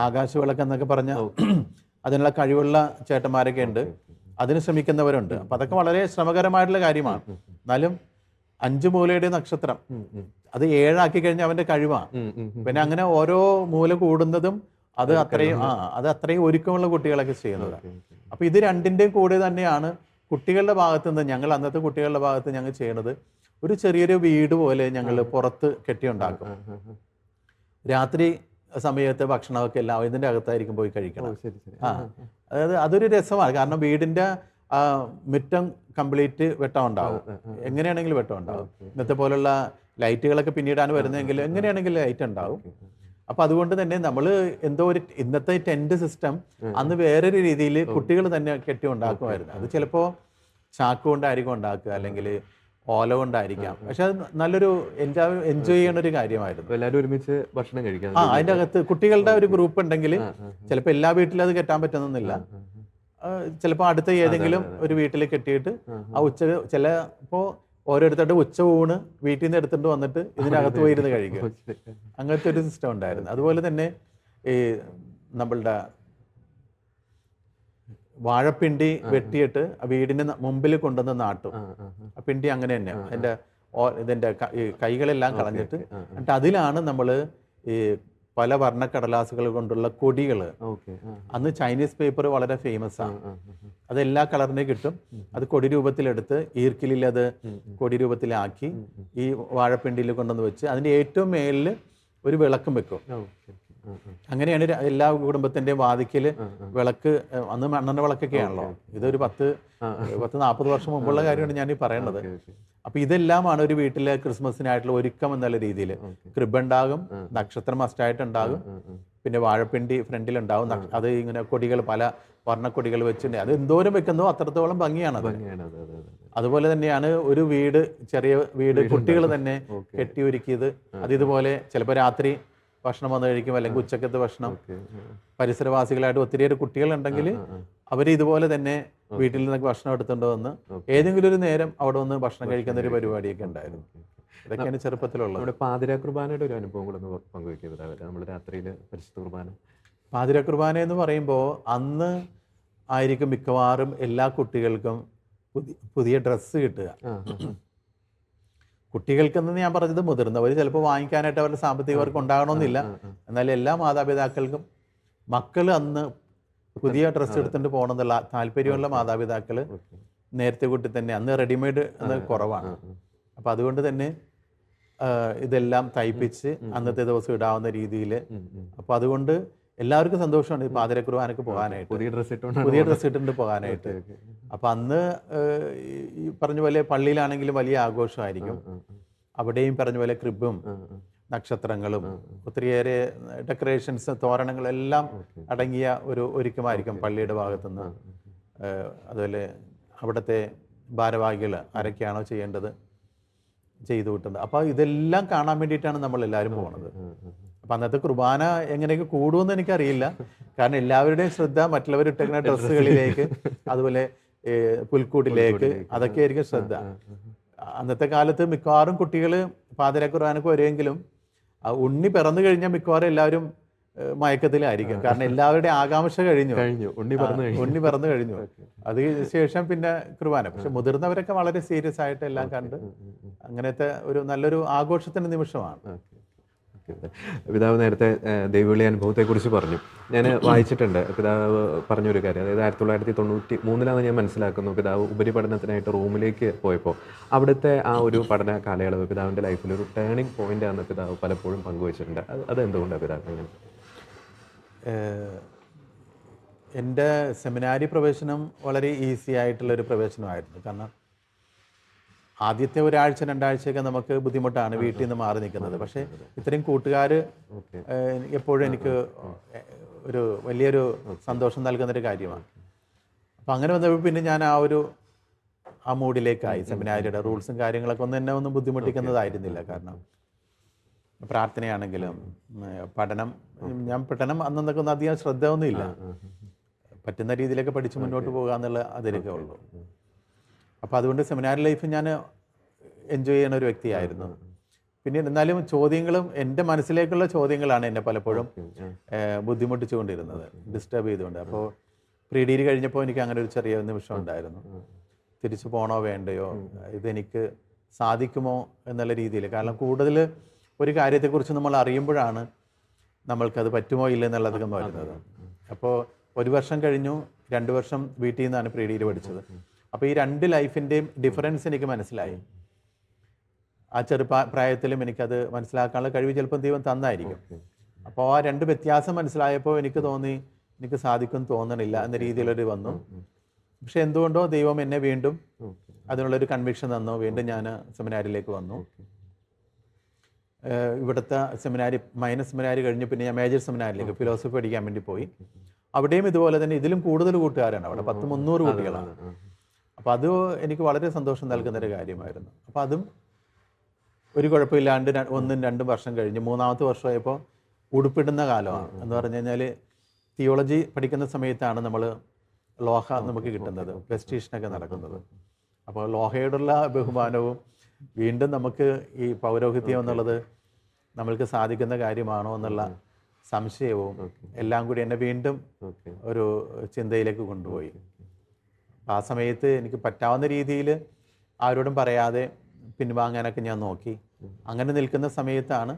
ആകാശവിളക്ക് എന്നൊക്കെ പറഞ്ഞ അതിനുള്ള കഴിവുള്ള ചേട്ടന്മാരൊക്കെ ഉണ്ട്, അതിന് ശ്രമിക്കുന്നവരുണ്ട്. അപ്പം അതൊക്കെ വളരെ ശ്രമകരമായിട്ടുള്ള കാര്യമാണ്. എന്നാലും 5 മൂലയുടെ നക്ഷത്രം അത് 7 ആക്കി കഴിഞ്ഞാൽ അവൻ്റെ കഴിവാണ്. പിന്നെ അങ്ങനെ ഓരോ മൂല കൂടുന്നതും അത് അത്രയും ഒരുക്കമുള്ള കുട്ടികളൊക്കെ ചെയ്യുന്നത്. അപ്പോൾ ഇത് രണ്ടിൻ്റെയും കൂടെ തന്നെയാണ് കുട്ടികളുടെ ഭാഗത്തു നിന്ന് അന്നത്തെ കുട്ടികളുടെ ഭാഗത്ത് ഞങ്ങൾ ചെയ്യുന്നത്. ഒരു ചെറിയൊരു വീട് പോലെ ഞങ്ങൾ പുറത്ത് കെട്ടിയുണ്ടാക്കും. രാത്രി സമയത്ത് ഭക്ഷണമൊക്കെ എല്ലാം ഇതിൻ്റെ അകത്തായിരിക്കും പോയി കഴിക്കണം. അതായത് അതൊരു രസമാണ്. കാരണം വീടിൻ്റെ മുറ്റം കംപ്ലീറ്റ് വെട്ടം ഉണ്ടാവും. എങ്ങനെയാണെങ്കിലും വെട്ടം ഉണ്ടാവും. ഇന്നത്തെ പോലുള്ള ലൈറ്റുകളൊക്കെ പിന്നീടാണ് വരുന്നതെങ്കിൽ എങ്ങനെയാണെങ്കിലും ലൈറ്റ് ഉണ്ടാവും. അപ്പം അതുകൊണ്ട് തന്നെ നമ്മൾ ഇന്നത്തെ ടെൻറ്റ് സിസ്റ്റം അന്ന് വേറൊരു രീതിയിൽ കുട്ടികൾ തന്നെ കെട്ടി ഉണ്ടാക്കുമായിരുന്നു. അത് ചിലപ്പോൾ ചാക്ക് കൊണ്ടായിരിക്കും ഉണ്ടാക്കുക, അല്ലെങ്കിൽ ഓല കൊണ്ടായിരിക്കാം. പക്ഷെ അത് നല്ലൊരു എൻജോയ് ചെയ്യണ ഒരു കാര്യമായിരുന്നു. എല്ലാവരും ഒരുമിച്ച് ഭക്ഷണം കഴിക്കാം. അതിൻ്റെ അകത്ത് കുട്ടികളുടെ ഒരു ഗ്രൂപ്പ് ഉണ്ടെങ്കിൽ ചിലപ്പോൾ എല്ലാ വീട്ടിലും അത് കെട്ടാൻ പറ്റുന്നില്ല. ചിലപ്പോൾ അടുത്ത ഏതെങ്കിലും ഒരു വീട്ടിൽ കെട്ടിയിട്ട് ആ ചിലപ്പോൾ ഓരോരുത്തരുടെ ഉച്ച ഊണ് വീട്ടിൽ നിന്ന് എടുത്തിട്ട് വന്നിട്ട് ഇതിനകത്ത് പോയിരുന്ന് കഴിക്കും. അങ്ങനത്തെ ഒരു സിസ്റ്റം ഉണ്ടായിരുന്നു. അതുപോലെ തന്നെ ഈ നമ്മളുടെ വാഴപ്പിണ്ടി വെട്ടിയിട്ട് വീടിന് മുമ്പിൽ കൊണ്ടുവന്ന് നാട്ടും. ആ പിണ്ടി അങ്ങനെ തന്നെ ഇതിൻ്റെ കൈകളെല്ലാം കളഞ്ഞിട്ട് എന്നിട്ട് അതിലാണ് നമ്മൾ ഈ പല വർണ്ണക്കടലാസുകൾ കൊണ്ടുള്ള കൊടികൾ. അന്ന് ചൈനീസ് പേപ്പർ വളരെ ഫേമസ് ആണ്. അത് എല്ലാ കളറിനെയും കിട്ടും. അത് കൊടി രൂപത്തിലെടുത്ത് ഈർക്കിലിൽ അത് കൊടി രൂപത്തിലാക്കി ഈ വാഴപ്പിണ്ടിയിൽ കൊണ്ടുവന്ന് വെച്ച് അതിൻ്റെ ഏറ്റവും മേലിൽ ഒരു വിളക്കും വെക്കും. അങ്ങനെയാണ് എല്ലാ കുടുംബത്തിൻ്റെയും വാതിക്കൽ വിളക്ക്. അന്ന് മണ്ണെണ്ണ വിളക്കൊക്കെയാണല്ലോ. ഇതൊരു 10-40 വർഷം മുമ്പുള്ള കാര്യമാണ് ഞാൻ ഈ പറയേണ്ടത്. അപ്പൊ ഇതെല്ലാമാണ് ഒരു വീട്ടിലെ ക്രിസ്മസിനായിട്ടുള്ള ഒരുക്കം എന്നുള്ള രീതിയിൽ. ക്രിബ് ഉണ്ടാകും, നക്ഷത്രം മസ്റ്റായിട്ടുണ്ടാകും, പിന്നെ വാഴപ്പിണ്ടി ഫ്രണ്ടിലുണ്ടാവും. അത് ഇങ്ങനെ കൊടികൾ, പല വർണ്ണക്കൊടികൾ വെച്ചിട്ടുണ്ട്. അത് എന്തോരം വെക്കുന്നോ അത്രത്തോളം ഭംഗിയാണത്. അതുപോലെ തന്നെയാണ് ഒരു ചെറിയ വീട് കുട്ടികൾ തന്നെ കെട്ടിയൊരുക്കിയത്. അത് ഇതുപോലെ ചിലപ്പോൾ രാത്രി ഭക്ഷണം വന്നു കഴിക്കും, അല്ലെങ്കിൽ ഉച്ചക്കത്തെ ഭക്ഷണം. പരിസരവാസികളായിട്ട് ഒത്തിരിയേറെ കുട്ടികളുണ്ടെങ്കിൽ അവർ ഇതുപോലെ തന്നെ വീട്ടിൽ നിന്നൊക്കെ ഭക്ഷണം എടുത്തുകൊണ്ട് വന്ന് ഏതെങ്കിലും ഒരു നേരം അവിടെ വന്ന് ഭക്ഷണം കഴിക്കുന്ന ഒരു പരിപാടിയൊക്കെ ഉണ്ടായിരുന്നു. ഇതൊക്കെയാണ് ചെറുപ്പത്തിലുള്ളത്. നമ്മുടെ പാതിരാ കുർബാനയുടെ ഒരു അനുഭവം കൂടെ പങ്കുവയ്ക്കുന്നത്, നമ്മൾ രാത്രിയിൽ പരിശുദ്ധ കുർബാന. പാതിരാ കുർബാന എന്ന് പറയുമ്പോൾ അന്ന് ആയിരിക്കും മിക്കവാറും എല്ലാ കുട്ടികൾക്കും പുതിയ ഡ്രസ്സ് കിട്ടുക. കുട്ടികൾക്കെന്ന് ഞാൻ പറഞ്ഞത് മുതിർന്നവർ ചിലപ്പോൾ വാങ്ങിക്കാനായിട്ട് അവരുടെ സാമ്പത്തിക വർക്ക് ഉണ്ടാകണമെന്നില്ല. എന്നാൽ എല്ലാ മാതാപിതാക്കൾക്കും മക്കൾ അന്ന് പുതിയ ഡ്രസ്സ് എടുത്തിട്ട് പോകണമെന്നുള്ള താല്പര്യമുള്ള മാതാപിതാക്കൾ നേരത്തെ കൂട്ടി തന്നെ, അന്ന് റെഡിമെയ്ഡ് എന്ന് കുറവാണ്. അപ്പം അതുകൊണ്ട് തന്നെ ഇതെല്ലാം തയ്പ്പിച്ച് അന്നത്തെ ദിവസം ഇടാവുന്ന രീതിയിൽ. അപ്പോൾ അതുകൊണ്ട് എല്ലാവർക്കും സന്തോഷമാണ് ഈ പാതിര കുർബാനക്ക് പോകാനായിട്ട്, പുതിയ ഡ്രസ്സ് ഇട്ടിട്ട് പോകാനായിട്ട്. അപ്പം അന്ന് ഈ പറഞ്ഞ പോലെ പള്ളിയിലാണെങ്കിലും വലിയ ആഘോഷമായിരിക്കും. അവിടെയും പറഞ്ഞ പോലെ ക്രിബും നക്ഷത്രങ്ങളും ഒത്തിരിയേറെ ഡെക്കറേഷൻസ്, തോരണങ്ങളെല്ലാം അടങ്ങിയ ഒരു ഒരുക്കമായിരിക്കും പള്ളിയുടെ ഭാഗത്തുനിന്ന്. അതുപോലെ അവിടുത്തെ ഭാരവാഹികൾ ആരൊക്കെയാണോ ചെയ്യേണ്ടത് ചെയ്തു വിട്ടുന്നത്. അപ്പോൾ ഇതെല്ലാം കാണാൻ വേണ്ടിയിട്ടാണ് നമ്മൾ എല്ലാവരും പോകുന്നത്. അപ്പം അന്നത്തെ കുർബാന എങ്ങനെയൊക്കെ കൂടുമെന്ന് എനിക്കറിയില്ല. കാരണം എല്ലാവരുടെയും ശ്രദ്ധ മറ്റുള്ളവർ ഇട്ടേക്കുന്ന ഡ്രസ്സുകളിലേക്ക്, അതുപോലെ പുൽക്കൂട്ടിലേക്ക്, അതൊക്കെ ആയിരിക്കും ശ്രദ്ധ. അന്നത്തെ കാലത്ത് മിക്കവാറും കുട്ടികൾ പാതിര കുർബാനക്ക് വരുമെങ്കിലും ആ ഉണ്ണി പിറന്നു കഴിഞ്ഞാൽ മിക്കവാറും എല്ലാവരും മയക്കത്തിലായിരിക്കും. കാരണം എല്ലാവരുടെയും ആകാംക്ഷ കഴിഞ്ഞു, ഉണ്ണി പിറന്നു കഴിഞ്ഞു. അത് ശേഷം പിന്നെ കുർബാന. പക്ഷെ മുതിർന്നവരൊക്കെ വളരെ സീരിയസ് ആയിട്ട് എല്ലാം കണ്ട് അങ്ങനത്തെ ഒരു നല്ലൊരു ആഘോഷത്തിന്റെ നിമിഷമാണ്. പിതാവ് നേരത്തെ ദൈവവിളി അനുഭവത്തെക്കുറിച്ച് പറഞ്ഞു. ഞാൻ വായിച്ചിട്ടുണ്ട് പിതാവ് പറഞ്ഞൊരു കാര്യം. അതായത് 1993 ഞാൻ മനസ്സിലാക്കുന്നു, പിതാവ് ഉപരിപഠനത്തിനായിട്ട് റോമിലേക്ക് പോയപ്പോൾ അവിടുത്തെ ആ ഒരു പഠന കാലയളവ് പിതാവിൻ്റെ ലൈഫിൽ ഒരു ടേണിംഗ് പോയിന്റ് ആണെന്ന് പിതാവ് പലപ്പോഴും പങ്കുവച്ചിട്ടുണ്ട്. അതെന്തുകൊണ്ടാണ് പിതാവ് അങ്ങനെ? എൻ്റെ സെമിനാരി പ്രവേശനം വളരെ ഈസി ആയിട്ടുള്ളൊരു പ്രവേശനമായിരുന്നു. കാരണം ആദ്യത്തെ ഒരാഴ്ച 2 ആഴ്ചയൊക്കെ നമുക്ക് ബുദ്ധിമുട്ടാണ് വീട്ടിൽ നിന്ന് മാറി നിൽക്കുന്നത്. പക്ഷേ ഇത്രയും കൂട്ടുകാർ എപ്പോഴും എനിക്ക് ഒരു വലിയൊരു സന്തോഷം നൽകുന്നൊരു കാര്യമാണ്. അപ്പം അങ്ങനെ വന്നപ്പോൾ പിന്നെ ഞാൻ ആ മൂഡിലേക്കായി. സെമിനാരിയുടെ റൂൾസും കാര്യങ്ങളൊക്കെ എന്നെ ഒന്നും ബുദ്ധിമുട്ടിക്കുന്നതായിരുന്നില്ല. കാരണം പ്രാർത്ഥനയാണെങ്കിലും പഠനം അന്നൊക്കെ ഒന്നും അധികം ശ്രദ്ധ ഒന്നുമില്ല. പറ്റുന്ന രീതിയിലൊക്കെ പഠിച്ച് മുന്നോട്ട് പോകുക എന്നുള്ള അതിലൊക്കെ ഉള്ളൂ. അപ്പോൾ അതുകൊണ്ട് സെമിനാരി ലൈഫ് ഞാൻ എൻജോയ് ചെയ്യുന്ന ഒരു വ്യക്തിയായിരുന്നു. പിന്നെ എന്നാലും ചോദ്യങ്ങളും എൻ്റെ മനസ്സിലേക്കുള്ള ചോദ്യങ്ങളാണ് എന്നെ പലപ്പോഴും ബുദ്ധിമുട്ടിച്ചുകൊണ്ടിരുന്നത്, ഡിസ്റ്റർബ് ചെയ്തുകൊണ്ട്. അപ്പോൾ പ്രീ ഡിഗ്രി കഴിഞ്ഞപ്പോൾ എനിക്ക് അങ്ങനെ ഒരു ചെറിയ നിമിഷം ഉണ്ടായിരുന്നു. തിരിച്ചു പോകണോ വേണ്ടയോ, ഇതെനിക്ക് സാധിക്കുമോ എന്നുള്ള രീതിയിൽ. കാരണം കൂടുതൽ ഒരു കാര്യത്തെക്കുറിച്ച് നമ്മൾ അറിയുമ്പോഴാണ് നമ്മൾക്കത് പറ്റുമോ ഇല്ല എന്നുള്ളതൊക്കെ വരുന്നത്. അപ്പോൾ 1 വർഷം കഴിഞ്ഞു, 2 വർഷം വീട്ടിൽ നിന്നാണ് പ്രീ ഡിഗ്രി പഠിച്ചത്. അപ്പോൾ ഈ 2 ലൈഫിൻ്റെയും ഡിഫറൻസ് എനിക്ക് മനസ്സിലായി. ആ പ്രായത്തിലും എനിക്കത് മനസ്സിലാക്കാനുള്ള കഴിവ് ചിലപ്പോൾ ദൈവം തന്നായിരിക്കും. അപ്പോൾ ആ 2 വ്യത്യാസം മനസ്സിലായപ്പോൾ എനിക്ക് തോന്നി എനിക്ക് സാധിക്കും തോന്നണില്ല എന്ന രീതിയിലൊരു വന്നു. പക്ഷെ എന്തുകൊണ്ടോ ദൈവം എന്നെ വീണ്ടും അതിനുള്ളൊരു കൺവിക്ഷൻ തന്നു. വീണ്ടും ഞാൻ സെമിനാരിലേക്ക് വന്നു. ഇവിടുത്തെ സെമിനാരി മൈനസ് സെമിനാരി കഴിഞ്ഞ് പിന്നെ ഞാൻ മേജർ സെമിനാരിലേക്ക് ഫിലോസഫി പഠിക്കാൻ വേണ്ടി പോയി. അവിടെയും ഇതുപോലെ തന്നെ ഇതിലും കൂടുതൽ കൂട്ടുകാരാണ്. അവിടെ 300 കുട്ടികളാണ്. അപ്പോൾ അത് എനിക്ക് വളരെ സന്തോഷം നൽകുന്നൊരു കാര്യമായിരുന്നു. അപ്പോൾ അതും ഒരു കുഴപ്പമില്ലാണ്ട് 1-2 വർഷം കഴിഞ്ഞ് 3ാമത്തെ വർഷമായപ്പോൾ ഉടുപ്പിടുന്ന കാലമാണ്. എന്ന് പറഞ്ഞു കഴിഞ്ഞാൽ തിയോളജി പഠിക്കുന്ന സമയത്താണ് നമ്മൾ ലോഹ നമുക്ക് കിട്ടുന്നത്, വെസ്റ്റീഷനൊക്കെ നടക്കുന്നത്. അപ്പോൾ ലോഹയോടുള്ള ബഹുമാനവും വീണ്ടും നമുക്ക് ഈ പൗരോഹിത്യം എന്നുള്ളത് നമ്മൾക്ക് സാധിക്കുന്ന കാര്യമാണോ എന്നുള്ള സംശയവും എല്ലാം കൂടി എന്നെ വീണ്ടും ഒരു ചിന്തയിലേക്ക് കൊണ്ടുപോയി. ആ സമയത്ത് എനിക്ക് പറ്റാവുന്ന രീതിയിൽ ആരോടും പറയാതെ പിൻവാങ്ങാനൊക്കെ ഞാൻ നോക്കി. അങ്ങനെ നിൽക്കുന്ന സമയത്താണ്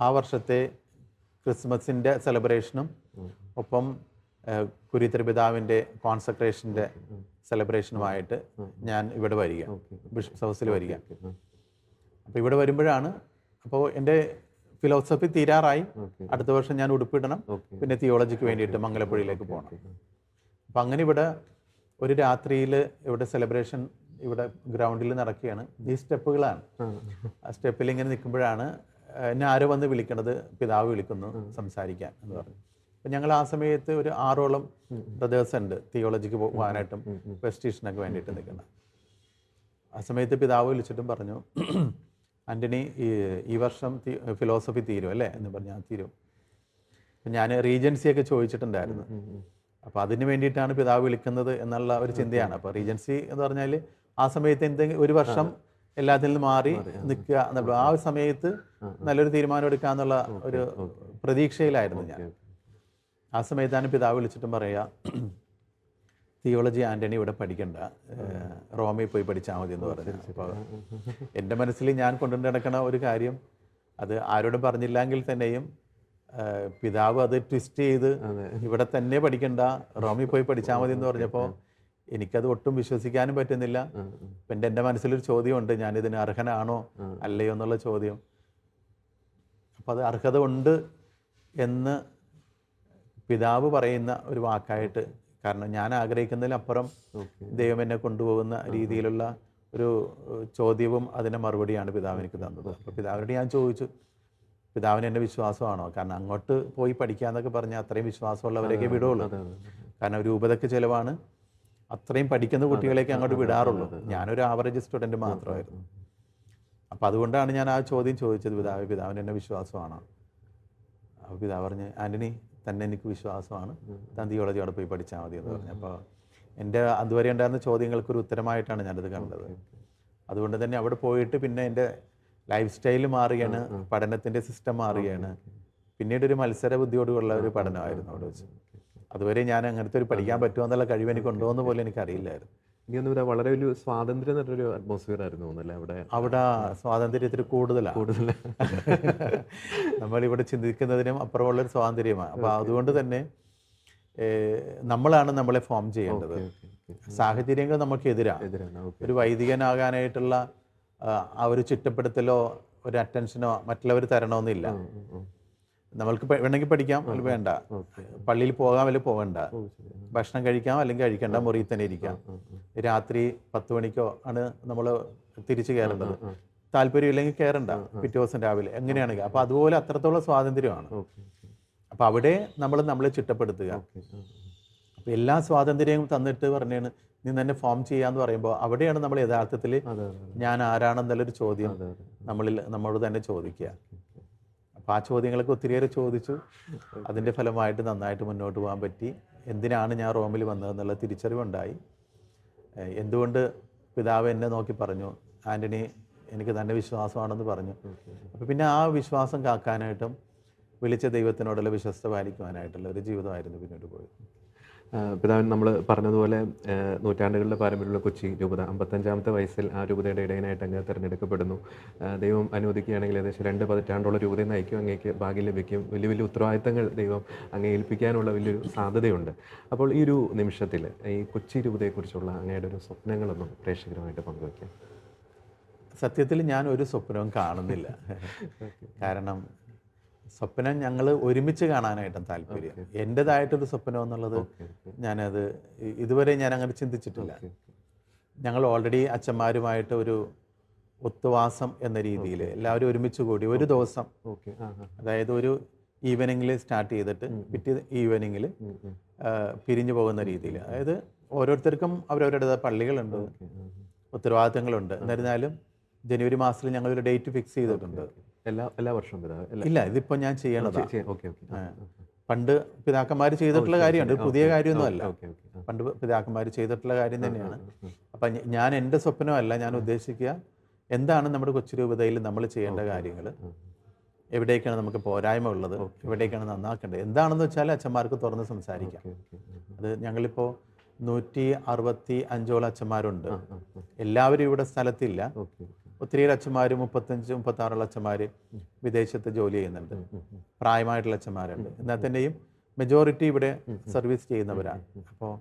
ആ വർഷത്തെ ക്രിസ്മസിൻ്റെ സെലിബ്രേഷനും ഒപ്പം കുരിയത്തിരുപിതാവിൻ്റെ കോൺസെക്രേഷൻ്റെ സെലിബ്രേഷനുമായിട്ട് ഞാൻ ഇവിടെ വരിക, ബിഷപ്സ് ഹൗസിൽ വരിക. അപ്പോൾ ഇവിടെ വരുമ്പോഴാണ് അപ്പോൾ എൻ്റെ ഫിലോസഫി തീരാറായി. അടുത്ത വർഷം ഞാൻ ഉടുപ്പിടണം, പിന്നെ തിയോളജിക്ക് വേണ്ടിയിട്ട് മംഗലപ്പുഴയിലേക്ക് പോകണം. അപ്പം അങ്ങനെ ഇവിടെ ഒരു രാത്രിയിൽ ഇവിടെ സെലിബ്രേഷൻ ഇവിടെ ഗ്രൗണ്ടിൽ നടക്കുകയാണ്. ഈ സ്റ്റെപ്പുകളാണ്. ആ സ്റ്റെപ്പിൽ ഇങ്ങനെ നിൽക്കുമ്പോഴാണ് എന്നെ ആരോ വന്ന് വിളിക്കണത്, പിതാവ് വിളിക്കുന്നു സംസാരിക്കാൻ എന്ന് പറഞ്ഞു. അപ്പം ഞങ്ങൾ ആ സമയത്ത് ഒരു 6ഓളം ബ്രദേഴ്സ് ഉണ്ട് തിയോളജിക്ക് പോകാനായിട്ടും വെസ്റ്റീഷനൊക്കെ വേണ്ടിയിട്ട് നിൽക്കുന്നത്. ആ സമയത്ത് പിതാവ് വിളിച്ചിട്ടും പറഞ്ഞു, ആൻ്റണി ഈ വർഷം ഫിലോസഫി തീരും അല്ലേ എന്ന് പറഞ്ഞു. ആ തീരും. ഞാൻ റീജൻസിയൊക്കെ ചോദിച്ചിട്ടുണ്ടായിരുന്നു. അപ്പോൾ അതിന് വേണ്ടിയിട്ടാണ് പിതാവ് വിളിക്കുന്നത് എന്നുള്ള ഒരു ചിന്തയാണ്. അപ്പോൾ റീജൻസി എന്ന് പറഞ്ഞാൽ ആ സമയത്ത് എന്തെങ്കിലും ഒരു വർഷം എല്ലാത്തിൽ നിന്ന് മാറി നിൽക്കുക എന്നുള്ള ആ ഒരു സമയത്ത് നല്ലൊരു തീരുമാനം എടുക്കുക എന്നുള്ള ഒരു പ്രതീക്ഷയിലായിരുന്നു ഞാൻ. ആ സമയത്താണ് പിതാവ് വിളിച്ചിട്ടും പറയുക, തിയോളജി ആൻ്റണി ഇവിടെ പഠിക്കണ്ട, റോമിൽ പോയി പഠിച്ചാൽ മതി എന്ന് പറഞ്ഞു. അപ്പോൾ എൻ്റെ മനസ്സിൽ ഞാൻ കൊണ്ടുവന്ന് നടക്കണ ഒരു കാര്യം, അത് ആരോടും പറഞ്ഞില്ലെങ്കിൽ തന്നെയും പിതാവ് അത് ട്വിസ്റ്റ് ചെയ്ത് ഇവിടെ തന്നെ പഠിക്കണ്ട, റോമിൽ പോയി പഠിച്ചാൽ മതി എന്ന് പറഞ്ഞപ്പോൾ എനിക്കത് ഒട്ടും വിശ്വസിക്കാനും പറ്റുന്നില്ല. അപ്പം എൻ്റെ മനസ്സിലൊരു ചോദ്യമുണ്ട്, ഞാനിതിന് അർഹനാണോ അല്ലയോ എന്നുള്ള ചോദ്യം. അപ്പോൾ അത് അർഹത ഉണ്ട് എന്ന് പിതാവ് പറയുന്ന ഒരു വാക്കായിട്ട്, കാരണം ഞാൻ ആഗ്രഹിക്കുന്നതിലപ്പുറം ദൈവം എന്നെ കൊണ്ടുപോകുന്ന രീതിയിലുള്ള ഒരു ചോദ്യവും അതിൻ്റെ മറുപടിയാണ് പിതാവ് എനിക്ക് തന്നത്. അപ്പോൾ പിതാവിനോട് ഞാൻ ചോദിച്ചു, പിതാവിന് എൻ്റെ വിശ്വാസമാണോ? കാരണം അങ്ങോട്ട് പോയി പഠിക്കാന്നൊക്കെ പറഞ്ഞാൽ അത്രയും വിശ്വാസമുള്ളവരൊക്കെ വിടുള്ളൂ. കാരണം രൂപതയ്ക്ക് ചിലവാണ്, അത്രയും പഠിക്കുന്ന കുട്ടികളേക്ക് അങ്ങോട്ട് വിടാറുള്ളൂ. ഞാനൊരു ആവറേജ് സ്റ്റുഡൻറ്റ് മാത്രമായിരുന്നു. അപ്പം അതുകൊണ്ടാണ് ഞാൻ ആ ചോദ്യം ചോദിച്ചത്, പിതാവിന് എൻ്റെ വിശ്വാസമാണോ? അപ്പോൾ പിതാവ് പറഞ്ഞ്, ആൻ്റണി തന്നെ എനിക്ക് വിശ്വാസമാണ്, താൻ തിയോളജി അവിടെ പോയി പഠിച്ചാൽ മതി എന്ന് പറഞ്ഞു. അപ്പോൾ എൻ്റെ അതുവരെ ഉണ്ടായിരുന്ന ചോദ്യങ്ങൾക്കൊരു ഉത്തരമായിട്ടാണ് ഞാനത് കണ്ടത്. അതുകൊണ്ട് തന്നെ അവിടെ പോയിട്ട് പിന്നെ എൻ്റെ ലൈഫ് സ്റ്റൈൽ മാറുകയാണ്, പഠനത്തിൻ്റെ സിസ്റ്റം മാറുകയാണ്. പിന്നീട് ഒരു മത്സര ബുദ്ധിയോടുള്ള ഒരു പഠനമായിരുന്നു അവിടെ വെച്ച്. അതുവരെ ഞാൻ അങ്ങനത്തെ ഒരു പഠിക്കാൻ പറ്റുമോ എന്നുള്ള കഴിവ് എനിക്ക് ഉണ്ടോ എന്ന് പോലും എനിക്കറിയില്ലായിരുന്നു. എനിക്കൊന്നും വളരെ വലിയ സ്വാതന്ത്ര്യം എന്നൊരു അറ്റ്മോസ്ഫിയർ ആയിരുന്നു തോന്നുന്നല്ലേ അവിടെ സ്വാതന്ത്ര്യത്തിൽ കൂടുതലാണ്. നമ്മളിവിടെ ചിന്തിക്കുന്നതിനും അപ്പുറമുള്ളൊരു സ്വാതന്ത്ര്യമാണ്. അപ്പോൾ അതുകൊണ്ട് തന്നെ നമ്മളാണ് നമ്മളെ ഫോം ചെയ്യേണ്ടത്. സാഹചര്യങ്ങൾ നമുക്കെതിരാണ്. ഒരു വൈദികനാകാനായിട്ടുള്ള ആ ഒരു ചിട്ടപ്പെടുത്തലോ ഒരു അറ്റൻഷനോ മറ്റുള്ളവർ തരണമെന്നില്ല. നമ്മൾക്ക് വേണമെങ്കിൽ പഠിക്കാം, അല്ലെങ്കിൽ വേണ്ട. പള്ളിയിൽ പോകാം, അല്ലെങ്കിൽ പോകണ്ട. ഭക്ഷണം കഴിക്കാം, അല്ലെങ്കിൽ കഴിക്കേണ്ട. മുറിയിൽ തന്നെ ഇരിക്കാം. രാത്രി 10 മണിക്കോ ആണ് നമ്മൾ തിരിച്ചു കയറേണ്ടത്. താല്പര്യമില്ലെങ്കിൽ കയറണ്ട, പിറ്റേ ദിവസം രാവിലെ എങ്ങനെയാണെങ്കിൽ. അപ്പോൾ അതുപോലെ അത്രത്തോളം സ്വാതന്ത്ര്യമാണ്. അപ്പോൾ അവിടെ നമ്മളെ ചിട്ടപ്പെടുത്തുക. അപ്പോൾ എല്ലാ സ്വാതന്ത്ര്യവും തന്നിട്ട് പറഞ്ഞാണ് നീ തന്നെ ഫോം ചെയ്യാന്ന് പറയുമ്പോൾ അവിടെയാണ് നമ്മൾ യഥാർത്ഥത്തിൽ ഞാൻ ആരാണെന്നുള്ളൊരു ചോദ്യം നമ്മളോട് തന്നെ ചോദിക്കുക. അപ്പോൾ ആ ചോദ്യങ്ങളൊക്കെ ഒത്തിരിയേറെ ചോദിച്ചു. അതിൻ്റെ ഫലമായിട്ട് നന്നായിട്ട് മുന്നോട്ട് പോകാൻ പറ്റി. എന്തിനാണ് ഞാൻ റോമിൽ വന്നതെന്നുള്ള തിരിച്ചറിവുണ്ടായി. എന്തുകൊണ്ട് പിതാവ് എന്നെ നോക്കി പറഞ്ഞു, ആൻ്റണി എനിക്ക് തന്നെ വിശ്വാസമാണെന്ന് പറഞ്ഞു. അപ്പോൾ പിന്നെ ആ വിശ്വാസം കാക്കാനായിട്ടും വിളിച്ച ദൈവത്തിനോടുള്ള വിശ്വസ്ത പാലിക്കുവാനായിട്ടുള്ള ഒരു ജീവിതമായിരുന്നു പിന്നീട് പോയത്. പിതാവിൻ നമ്മൾ പറഞ്ഞതുപോലെ നൂറ്റാണ്ടുകളുടെ പാരമ്പര്യമുള്ള കൊച്ചി രൂപത 55ാമത്തെ വയസ്സിൽ ആ രൂപതയുടെ ഇടയനായിട്ട് അങ്ങ് തിരഞ്ഞെടുക്കപ്പെടുന്നു. ദൈവം അനുവദിക്കുകയാണെങ്കിൽ ഏകദേശം 2 പതിറ്റാണ്ടോളം രൂപതയെ നയിക്കും. അങ്ങേക്ക് ഭാഗ്യം ലഭിക്കും. വലിയ വലിയ ഉത്തരവാദിത്തങ്ങൾ ദൈവം അങ്ങേ ഏൽപ്പിക്കാനുള്ള വലിയൊരു സാധ്യതയുണ്ട്. അപ്പോൾ ഈ ഒരു നിമിഷത്തിൽ ഈ കൊച്ചി രൂപതയെക്കുറിച്ചുള്ള അങ്ങയുടെ ഒരു സ്വപ്നങ്ങളൊന്നും പ്രേക്ഷകരുമായിട്ട് പങ്കുവയ്ക്കാം. സത്യത്തിൽ ഞാൻ ഒരു സ്വപ്നവും കാണുന്നില്ല. കാരണം സ്വപ്നം ഞങ്ങൾ ഒരുമിച്ച് കാണാനായിട്ടും താല്പര്യം. എൻ്റെതായിട്ടൊരു സ്വപ്നം എന്നുള്ളത് ഞാനത് ഇതുവരെ ഞാൻ അങ്ങനെ ചിന്തിച്ചിട്ടില്ല. ഞങ്ങൾ ഓൾറെഡി അച്ഛന്മാരുമായിട്ട് ഒരു ഒത്തുവാസം എന്ന രീതിയിൽ എല്ലാവരും ഒരുമിച്ച് കൂടി ഒരു ദിവസം, അതായത് ഒരു ഈവനിങ്ങിൽ സ്റ്റാർട്ട് ചെയ്തിട്ട് പിറ്റേ ഈവനിങ്ങിൽ പിരിഞ്ഞു പോകുന്ന രീതിയിൽ. അതായത് ഓരോരുത്തർക്കും അവരവരുടെ പള്ളികളുണ്ട്, ഉത്തരവാദിത്തങ്ങളുണ്ട്. എന്നിരുന്നാലും ജനുവരി മാസത്തിൽ ഞങ്ങളൊരു ഡേറ്റ് ഫിക്സ് ചെയ്തിട്ടുണ്ട്. എല്ലാ വർഷവും ഇല്ല, ഇതിപ്പോൾ ഞാൻ ചെയ്യണതാണ്. പണ്ട് പിതാക്കന്മാർ ചെയ്തിട്ടുള്ള കാര്യമുണ്ട്, പുതിയ കാര്യമൊന്നുമല്ല. പണ്ട് പിതാക്കന്മാർ ചെയ്തിട്ടുള്ള കാര്യം തന്നെയാണ്. അപ്പം ഞാൻ എൻ്റെ സ്വപ്നമല്ല, ഞാൻ ഉദ്ദേശിക്കുക എന്താണ് നമ്മുടെ കൊച്ചു രൂപതയിൽ നമ്മൾ ചെയ്യേണ്ട കാര്യങ്ങൾ, എവിടേക്കാണ് നമുക്ക് പോരായ്മ ഉള്ളത്, എവിടേക്കാണ് നന്നാക്കേണ്ടത്, എന്താണെന്ന് വെച്ചാൽ അച്ഛന്മാർക്ക് തുറന്ന് സംസാരിക്കാം. അത് ഞങ്ങളിപ്പോൾ 165ഓളം അച്ഛന്മാരുണ്ട്. എല്ലാവരും ഇവിടെ സ്ഥലത്തില്ല. ഒത്തിരിയേറെ അച്ഛന്മാർ 35-36 അച്ഛന്മാർ വിദേശത്ത് ജോലി ചെയ്യുന്നുണ്ട്. പ്രായമായിട്ടുള്ള അച്ഛന്മാരുണ്ട്. എന്നാൽ തന്നെയും മെജോറിറ്റി ഇവിടെ സർവീസ് ചെയ്യുന്നവരാണ്. അപ്പോൾ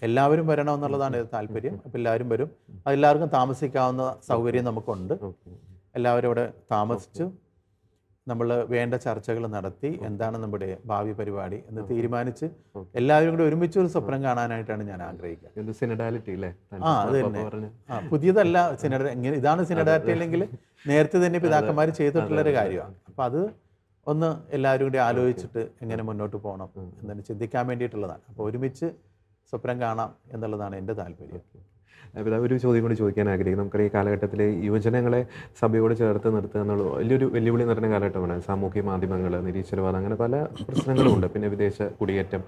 എല്ലാവരും വരണമെന്നുള്ളതാണ് താല്പര്യം. അപ്പോൾ എല്ലാവരും വരും. അതെല്ലാവർക്കും താമസിക്കാവുന്ന സൗകര്യം നമുക്കുണ്ട്. എല്ലാവരും ഇവിടെ താമസിച്ചു നമ്മൾ വേണ്ട ചർച്ചകൾ നടത്തി എന്താണ് നമ്മുടെ ഭാവി പരിപാടി എന്ന് തീരുമാനിച്ച് എല്ലാവരും കൂടെ ഒരുമിച്ച് ഒരു സ്വപ്നം കാണാനായിട്ടാണ് ഞാൻ ആഗ്രഹിക്കുന്നത്. സിനഡാലിറ്റി അല്ലേ? അത് തന്നെ. പുതിയതല്ല ഇങ്ങനെ ഇതാണ് സിനഡാലിറ്റി, അല്ലെങ്കിൽ നേരത്തെ തന്നെ പിതാക്കന്മാർ ചെയ്തിട്ടുള്ളൊരു കാര്യമാണ്. അപ്പം അത് ഒന്ന് എല്ലാവരും കൂടി ആലോചിച്ചിട്ട് എങ്ങനെ മുന്നോട്ട് പോകണം എന്നതിന് ചിന്തിക്കാൻ വേണ്ടിയിട്ടുള്ളതാണ്. അപ്പോൾ ഒരുമിച്ച് സ്വപ്നം കാണാം എന്നുള്ളതാണ് എൻ്റെ താല്പര്യം. പിതാവ്, ഒരു ചോദ്യം കൂടി ചോദിക്കാൻ ആഗ്രഹിക്കും. നമുക്കറിയാം ഈ കാലഘട്ടത്തിൽ യുവജനങ്ങളെ സഭയോട് ചേർത്ത് നിർത്തുക എന്നുള്ള വലിയൊരു വെല്ലുവിളി നിറഞ്ഞ കാലഘട്ടമാണ്. സാമൂഹ്യ മാധ്യമങ്ങൾ, നിരീശ്വരവാദം, അങ്ങനെ പല പ്രശ്നങ്ങളുമുണ്ട്. പിന്നെ വിദേശ കുടിയേറ്റം,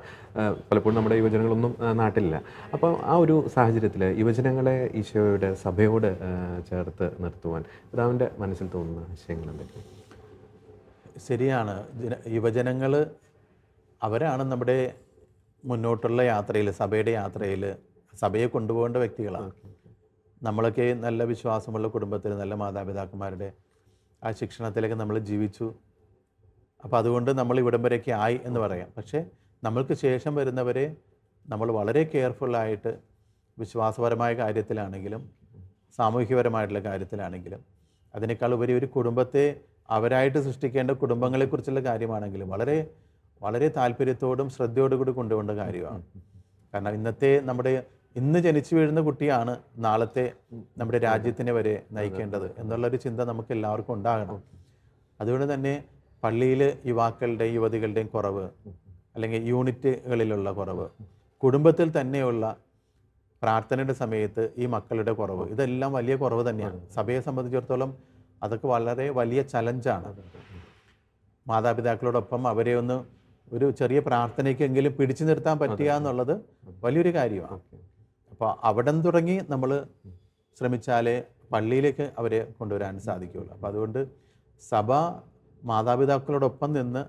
പലപ്പോഴും നമ്മുടെ യുവജനങ്ങളൊന്നും നാട്ടിലില്ല. അപ്പോൾ ആ ഒരു സാഹചര്യത്തിൽ യുവജനങ്ങളെ ഈശോയുടെ സഭയോട് ചേർത്ത് നിർത്തുവാൻ പിതാവിൻ്റെ മനസ്സിൽ തോന്നുന്ന ആശയങ്ങൾ എന്തൊക്കെയാണ്? ശരിയാണ്. യുവജനങ്ങൾ അവരാണ് നമ്മുടെ മുന്നോട്ടുള്ള യാത്രയിൽ, സഭയുടെ യാത്രയിൽ സഭയെ കൊണ്ടുപോകേണ്ട വ്യക്തികളാണ്. നമ്മളൊക്കെ നല്ല വിശ്വാസമുള്ള കുടുംബത്തിൽ നല്ല മാതാപിതാക്കന്മാരുടെ ആ ശിക്ഷണത്തിലേക്ക് നമ്മൾ ജീവിച്ചു. അപ്പോൾ അതുകൊണ്ട് നമ്മൾ ഇവിടം വരെയൊക്കെ ആയി എന്ന് പറയാം. പക്ഷേ നമ്മൾക്ക് ശേഷം വരുന്നവരെ നമ്മൾ വളരെ കെയർഫുള്ളായിട്ട് വിശ്വാസപരമായ കാര്യത്തിലാണെങ്കിലും സാമൂഹികപരമായിട്ടുള്ള കാര്യത്തിലാണെങ്കിലും അതിനേക്കാൾ ഉപരി ഒരു കുടുംബത്തെ അവരായിട്ട് സൃഷ്ടിക്കേണ്ട കുടുംബങ്ങളെക്കുറിച്ചുള്ള കാര്യമാണെങ്കിലും വളരെ വളരെ താല്പര്യത്തോടും ശ്രദ്ധയോടും കൂടി കൊണ്ടുപോകേണ്ട കാര്യമാണ്. കാരണം ഇന്ന് ജനിച്ചു വീഴുന്ന കുട്ടിയാണ് നാളത്തെ നമ്മുടെ രാജ്യത്തിനെ വരെ നയിക്കേണ്ടത് എന്നുള്ളൊരു ചിന്ത നമുക്ക് എല്ലാവർക്കും ഉണ്ടാകണം. അതുകൊണ്ട് തന്നെ പള്ളിയിൽ യുവാക്കളുടെയും യുവതികളുടെയും കുറവ്, അല്ലെങ്കിൽ യൂണിറ്റുകളിലുള്ള കുറവ്, കുടുംബത്തിൽ തന്നെയുള്ള പ്രാർത്ഥനയുടെ സമയത്ത് ഈ മക്കളുടെ കുറവ്, ഇതെല്ലാം വലിയ കുറവ് തന്നെയാണ്. സഭയെ സംബന്ധിച്ചിടത്തോളം അതൊക്കെ വളരെ വലിയ ചലഞ്ചാണ്. മാതാപിതാക്കളോടൊപ്പം അവരെ ഒരു ചെറിയ പ്രാർത്ഥനയ്ക്കെങ്കിലും പിടിച്ചു നിർത്താൻ പറ്റുക എന്നുള്ളത് വലിയൊരു കാര്യമാണ്. അപ്പോൾ അവിടം തുടങ്ങി നമ്മൾ ശ്രമിച്ചാലേ പള്ളിയിലേക്ക് അവരെ കൊണ്ടുവരാൻ സാധിക്കുകയുള്ളൂ. അപ്പോൾ അതുകൊണ്ട് സഭ മാതാപിതാക്കളോടൊപ്പം നിന്ന്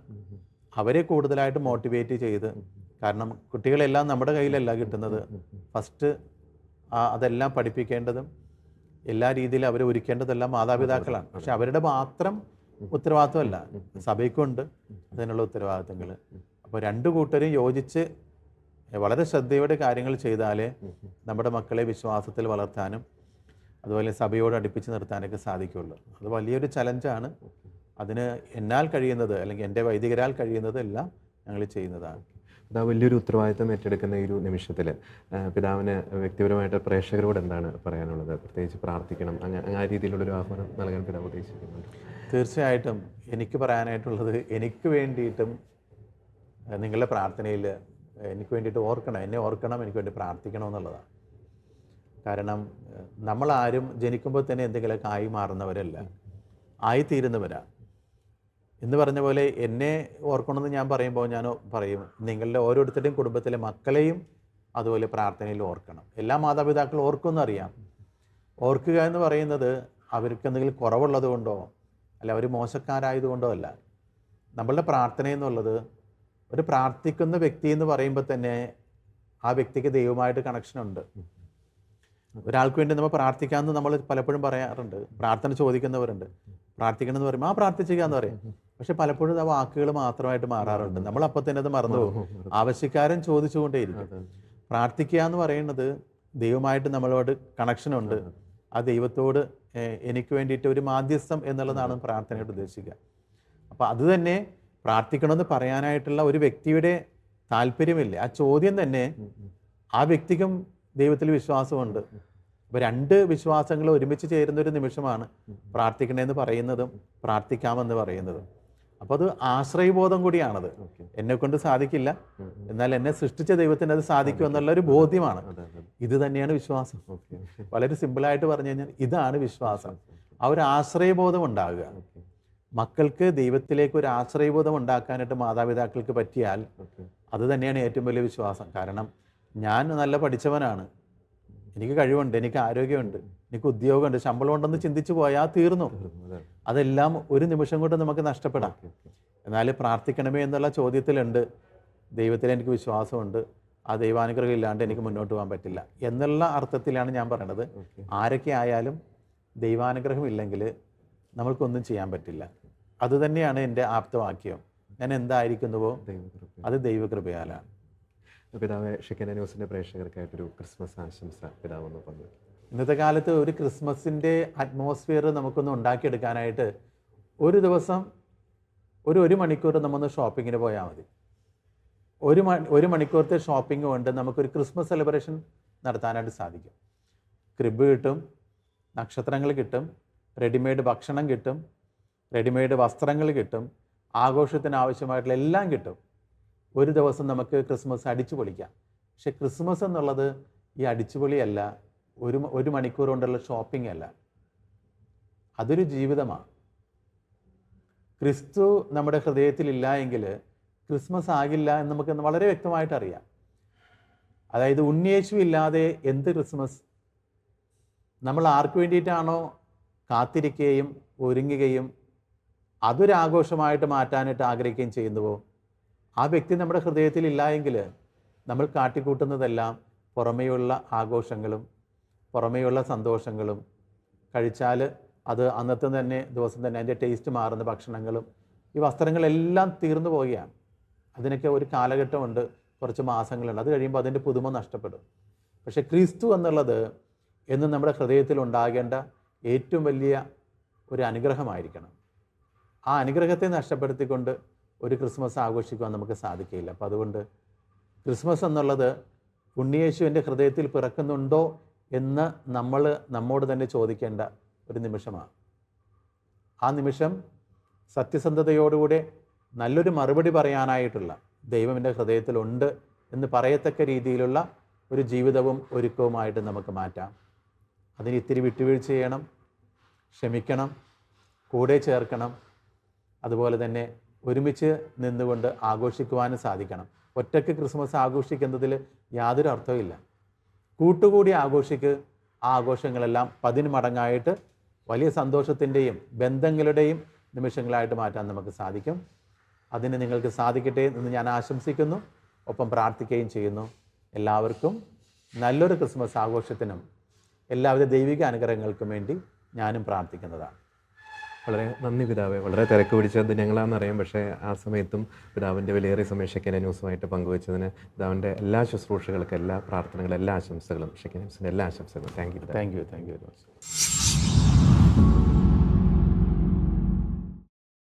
അവരെ കൂടുതലായിട്ട് മോട്ടിവേറ്റ് ചെയ്ത്, കാരണം കുട്ടികളെല്ലാം നമ്മുടെ കയ്യിലല്ല കിട്ടുന്നത്. ഫസ്റ്റ് അതെല്ലാം പഠിപ്പിക്കേണ്ടതും എല്ലാ രീതിയിലും അവരെ ഒരുക്കേണ്ടതെല്ലാം മാതാപിതാക്കളാണ്. പക്ഷെ അവരുടെ മാത്രം ഉത്തരവാദിത്വമല്ല, സഭയ്ക്കുണ്ട് അതിനുള്ള ഉത്തരവാദിത്തങ്ങൾ. അപ്പോൾ രണ്ടു കൂട്ടരും യോജിച്ച് വളരെ ശ്രദ്ധയോടെ കാര്യങ്ങൾ ചെയ്താലേ നമ്മുടെ മക്കളെ വിശ്വാസത്തിൽ വളർത്താനും അതുപോലെ സഭയോട് അടുപ്പിച്ച് നിർത്താനൊക്കെ സാധിക്കുള്ളൂ. അത് വലിയൊരു ചലഞ്ചാണ്. അതിന് എന്നാൽ കഴിയുന്നത്, അല്ലെങ്കിൽ എൻ്റെ വൈദികരാൽ കഴിയുന്നത് എല്ലാം ഞങ്ങൾ ചെയ്യുന്നതാണ്. പിതാവ് വലിയൊരു ഉത്തരവാദിത്തം ഏറ്റെടുക്കുന്ന ഈ ഒരു നിമിഷത്തിൽ പിതാവിന് വ്യക്തിപരമായിട്ട് പ്രേക്ഷകരോട് എന്താണ് പറയാനുള്ളത്? പ്രത്യേകിച്ച് പ്രാർത്ഥിക്കണം, ആ രീതിയിലുള്ളൊരു ആഹ്വാനം നൽകാൻ പിതാവ് ഉദ്ദേശിക്കുന്നുണ്ട്. തീർച്ചയായിട്ടും എനിക്ക് പറയാനായിട്ടുള്ളത്, എനിക്ക് വേണ്ടിയിട്ടും നിങ്ങളുടെ പ്രാർത്ഥനയിൽ എനിക്ക് വേണ്ടിയിട്ട് ഓർക്കണം, എന്നെ ഓർക്കണം, എനിക്ക് വേണ്ടി പ്രാർത്ഥിക്കണം എന്നുള്ളതാണ്. കാരണം നമ്മളാരും ജനിക്കുമ്പോൾ തന്നെ എന്തെങ്കിലുമൊക്കെ ആയി മാറുന്നവരല്ല, ആയിത്തീരുന്നവരാണ്. എന്ന് പറഞ്ഞ പോലെ എന്നെ ഓർക്കണമെന്ന് ഞാൻ പറയുമ്പോൾ ഞാൻ പറയും, നിങ്ങളുടെ ഓരോരുത്തരുടെയും കുടുംബത്തിലെ മക്കളെയും അതുപോലെ പ്രാർത്ഥനയിൽ ഓർക്കണം. എല്ലാ മാതാപിതാക്കളും ഓർക്കുമെന്നറിയാം. ഓർക്കുക എന്ന് പറയുന്നത് അവർക്ക് എന്തെങ്കിലും കുറവുള്ളത് കൊണ്ടോ അല്ല അവർ മോശക്കാരായതുകൊണ്ടോ അല്ല. നമ്മളുടെ പ്രാർത്ഥന എന്നുള്ളത്, ഒരു പ്രാർത്ഥിക്കുന്ന വ്യക്തി എന്ന് പറയുമ്പോൾ തന്നെ ആ വ്യക്തിക്ക് ദൈവമായിട്ട് കണക്ഷനുണ്ട്. ഒരാൾക്ക് വേണ്ടി നമ്മൾ പ്രാർത്ഥിക്കാമെന്ന് നമ്മൾ പലപ്പോഴും പറയാറുണ്ട്. പ്രാർത്ഥന ചോദിക്കുന്നവരുണ്ട്. പ്രാർത്ഥിക്കണമെന്ന് പറയുമ്പോൾ പ്രാർത്ഥിക്കുക എന്ന് പറയും. പക്ഷെ പലപ്പോഴും ആ വാക്കുകൾ മാത്രമായിട്ട് മാറാറുണ്ട്. നമ്മളപ്പോൾ തന്നെ അത് മറന്നു പോകും. ആവശ്യക്കാരൻ ചോദിച്ചുകൊണ്ടേയിരിക്കും. പ്രാർത്ഥിക്കുക എന്ന് പറയുന്നത് ദൈവമായിട്ട് നമ്മളോട് കണക്ഷനുണ്ട്. ആ ദൈവത്തോട് എനിക്ക് വേണ്ടിയിട്ട് ഒരു മാധ്യസ്ഥം എന്നുള്ളതാണ് പ്രാർത്ഥനയോട് ഉദ്ദേശിക്കുക. അപ്പോൾ അത് തന്നെ പ്രാർത്ഥിക്കണമെന്ന് പറയാനായിട്ടുള്ള ഒരു വ്യക്തിയുടെ താല്പര്യമില്ല. ആ ചോദ്യം തന്നെ ആ വ്യക്തിക്കും ദൈവത്തിൽ വിശ്വാസമുണ്ട്. അപ്പോൾ രണ്ട് വിശ്വാസങ്ങൾ ഒരുമിച്ച് ചേരുന്ന ഒരു നിമിഷമാണ് പ്രാർത്ഥിക്കണമെന്ന് പറയുന്നതും പ്രാർത്ഥിക്കാമെന്ന് പറയുന്നതും. അപ്പോൾ അത് ആശ്രയബോധം കൂടിയാണത്. എന്നെ കൊണ്ട് സാധിക്കില്ല, എന്നാൽ എന്നെ സൃഷ്ടിച്ച ദൈവത്തിന് അത് സാധിക്കും എന്നുള്ള ഒരു ബോധ്യമാണ്. ഇത് തന്നെയാണ് വിശ്വാസം. വളരെ സിമ്പിളായിട്ട് പറഞ്ഞു കഴിഞ്ഞാൽ ഇതാണ് വിശ്വാസം. ആ ഒരു ആശ്രയബോധം ഉണ്ടാകുക. മക്കൾക്ക് ദൈവത്തിലേക്ക് ഒരു ആശ്രയബോധം ഉണ്ടാക്കാനായിട്ട് മാതാപിതാക്കൾക്ക് പറ്റിയാൽ അത് തന്നെയാണ് ഏറ്റവും വലിയ വിശ്വാസം. കാരണം ഞാൻ നല്ല പഠിച്ചവനാണ്, എനിക്ക് കഴിവുണ്ട്, എനിക്ക് ആരോഗ്യമുണ്ട്, എനിക്ക് ഉദ്യോഗമുണ്ട്, ശമ്പളം ഉണ്ടെന്ന് ചിന്തിച്ചു പോയാൽ തീർന്നു. അതെല്ലാം ഒരു നിമിഷം കൊണ്ട് നമുക്ക് നഷ്ടപ്പെടാം. എന്നാൽ പ്രാർത്ഥിക്കണമേ എന്നുള്ള ചോദ്യത്തിലുണ്ട് ദൈവത്തിൽ എനിക്ക് വിശ്വാസമുണ്ട്, ആ ദൈവാനുഗ്രഹം ഇല്ലാണ്ട് എനിക്ക് മുന്നോട്ട് പോകാൻ പറ്റില്ല എന്നുള്ള അർത്ഥത്തിലാണ് ഞാൻ പറയണത്. ആരൊക്കെ ആയാലും ദൈവാനുഗ്രഹം ഇല്ലെങ്കിൽ നമ്മൾക്കൊന്നും ചെയ്യാൻ പറ്റില്ല. അതുതന്നെയാണ് എൻ്റെ ആപ്തവാക്യം. ഞാൻ എന്തായിരിക്കുന്നുവോ അത് ദൈവകൃപയാലാണ്. പിതാവ്, ഷെക്കിന ന്യൂസിൻ്റെ പ്രേക്ഷകർക്കായിട്ടൊരു ക്രിസ്മസ് ആശംസ പിതാവ് ഒന്ന് പറഞ്ഞു. ഇന്നത്തെ കാലത്ത് ഒരു ക്രിസ്മസിൻ്റെ അറ്റ്മോസ്ഫിയർ നമുക്കൊന്ന് ഉണ്ടാക്കിയെടുക്കാനായിട്ട് ഒരു ദിവസം ഒരു മണിക്കൂർ നമ്മൊന്ന് ഷോപ്പിങ്ങിന് പോയാൽ മതി. ഒരു മണിക്കൂറത്തെ ഷോപ്പിംഗ് കൊണ്ട് നമുക്കൊരു ക്രിസ്മസ് സെലിബ്രേഷൻ നടത്താനായിട്ട് സാധിക്കും. ക്രിബ് കിട്ടും, നക്ഷത്രങ്ങൾ കിട്ടും, റെഡിമെയ്ഡ് ഭക്ഷണം കിട്ടും, റെഡിമെയ്ഡ് വസ്ത്രങ്ങൾ കിട്ടും, ആഘോഷത്തിന് ആവശ്യമായിട്ടുള്ള എല്ലാം കിട്ടും. ഒരു ദിവസം നമുക്ക് ക്രിസ്മസ് അടിച്ചു പൊളിക്കാം. പക്ഷെ ക്രിസ്മസ് എന്നുള്ളത് ഈ അടിച്ചുപൊളിയല്ല, ഒരു മണിക്കൂർ കൊണ്ടുള്ള ഷോപ്പിംഗ് അല്ല, അതൊരു ജീവിതമാണ്. ക്രിസ്തു നമ്മുടെ ഹൃദയത്തിലില്ല എങ്കിൽ ക്രിസ്മസ് ആകില്ല എന്ന് നമുക്ക് വളരെ വ്യക്തമായിട്ട് അറിയാം. അതായത് ഉണ്ണിയേശു ഇല്ലാതെ എന്ത് ക്രിസ്മസ്? നമ്മൾ ആർക്ക് വേണ്ടിയിട്ടാണോ കാത്തിരിക്കുകയും ഒരുങ്ങുകയും അതൊരാഘോഷമായിട്ട് മാറ്റാനായിട്ട് ആഗ്രഹിക്കുകയും ചെയ്യുന്നുവോ ആ വ്യക്തി നമ്മുടെ ഹൃദയത്തിൽ ഇല്ല എങ്കിൽ നമ്മൾ കാട്ടിക്കൂട്ടുന്നതെല്ലാം പുറമേയുള്ള ആഘോഷങ്ങളും പുറമേയുള്ള സന്തോഷങ്ങളും, കഴിച്ചാൽ അത് അന്നത്തെ തന്നെ ദിവസം തന്നെ അതിൻ്റെ ടേസ്റ്റ് മാറുന്ന ഭക്ഷണങ്ങളും ഈ വസ്ത്രങ്ങളെല്ലാം തീർന്നു പോവുകയാണ്. അതിനൊക്കെ ഒരു കാലഘട്ടമുണ്ട്, കുറച്ച് മാസങ്ങളുണ്ട്, അത് കഴിയുമ്പോൾ അതിൻ്റെ പുതുമ നഷ്ടപ്പെടും. പക്ഷേ ക്രിസ്തു എന്നുള്ളത് എന്നും നമ്മുടെ ഹൃദയത്തിൽ ഉണ്ടാകേണ്ട ഏറ്റവും വലിയ ഒരു അനുഗ്രഹമായിരിക്കണം. ആ അനുഗ്രഹത്തെ നഷ്ടപ്പെടുത്തിക്കൊണ്ട് ഒരു ക്രിസ്മസ് ആഘോഷിക്കുവാൻ നമുക്ക് സാധിക്കില്ല. അപ്പോൾ അതുകൊണ്ട് ക്രിസ്മസ് എന്നുള്ളത് ഉണ്ണിയേശുവിൻ്റെ ഹൃദയത്തിൽ പിറക്കുന്നുണ്ടോ എന്ന് നമ്മോട് തന്നെ ചോദിക്കേണ്ട ഒരു നിമിഷമാണ്. ആ നിമിഷം സത്യസന്ധതയോടുകൂടെ നല്ലൊരു മറുപടി പറയാനായിട്ടുള്ള ദൈവം എൻ്റെ ഹൃദയത്തിലുണ്ട് എന്ന് പറയത്തക്ക രീതിയിലുള്ള ഒരു ജീവിതവും ഒരുക്കവുമായിട്ട് നമുക്ക് മാറ്റാം. അതിന് ഇത്തിരി വിട്ടുവീഴ്ച ചെയ്യണം, ക്ഷമിക്കണം, കൂടെ ചേർക്കണം. അതുപോലെ തന്നെ ഒരുമിച്ച് നിന്നുകൊണ്ട് ആഘോഷിക്കുവാനും സാധിക്കണം. ഒറ്റയ്ക്ക് ക്രിസ്മസ് ആഘോഷിക്കുന്നതിൽ യാതൊരു അർത്ഥവുമില്ല. കൂട്ടുകൂടി ആഘോഷിക്ക്. ആ ആഘോഷങ്ങളെല്ലാം 10 മടങ്ങായിട്ട് വലിയ സന്തോഷത്തിൻ്റെയും ബന്ധങ്ങളുടെയും നിമിഷങ്ങളായിട്ട് മാറ്റാൻ നമുക്ക് സാധിക്കും. അതിന് നിങ്ങൾക്ക് സാധിക്കട്ടെ എന്ന് ഞാൻ ആശംസിക്കുന്നു, ഒപ്പം പ്രാർത്ഥിക്കുകയും ചെയ്യുന്നു. എല്ലാവർക്കും നല്ലൊരു ക്രിസ്മസ് ആഘോഷത്തിനും എല്ലാവിധ ദൈവിക അനുഗ്രഹങ്ങൾക്കും വേണ്ടി ഞാനും പ്രാർത്ഥിക്കുന്നതാണ്. വളരെ നന്ദി പിതാവേ. വളരെ തിരക്ക് പിടിച്ചത് ഞങ്ങളാണെന്നറിയാം, പക്ഷേ ആ സമയത്തും പിതാവിൻ്റെ വിലയേറിയ സമയം ഷെക്കിന ന്യൂസുമായിട്ട് പങ്കുവച്ചതിന് പിതാവിൻ്റെ എല്ലാ ശുശ്രൂഷകൾക്കും, എല്ലാ പ്രാർത്ഥനകളും, എല്ലാ ആശംസകളും, ഷെക്കിന ന്യൂസിൻ്റെ എല്ലാ ആശംസകളും. Thank you very much.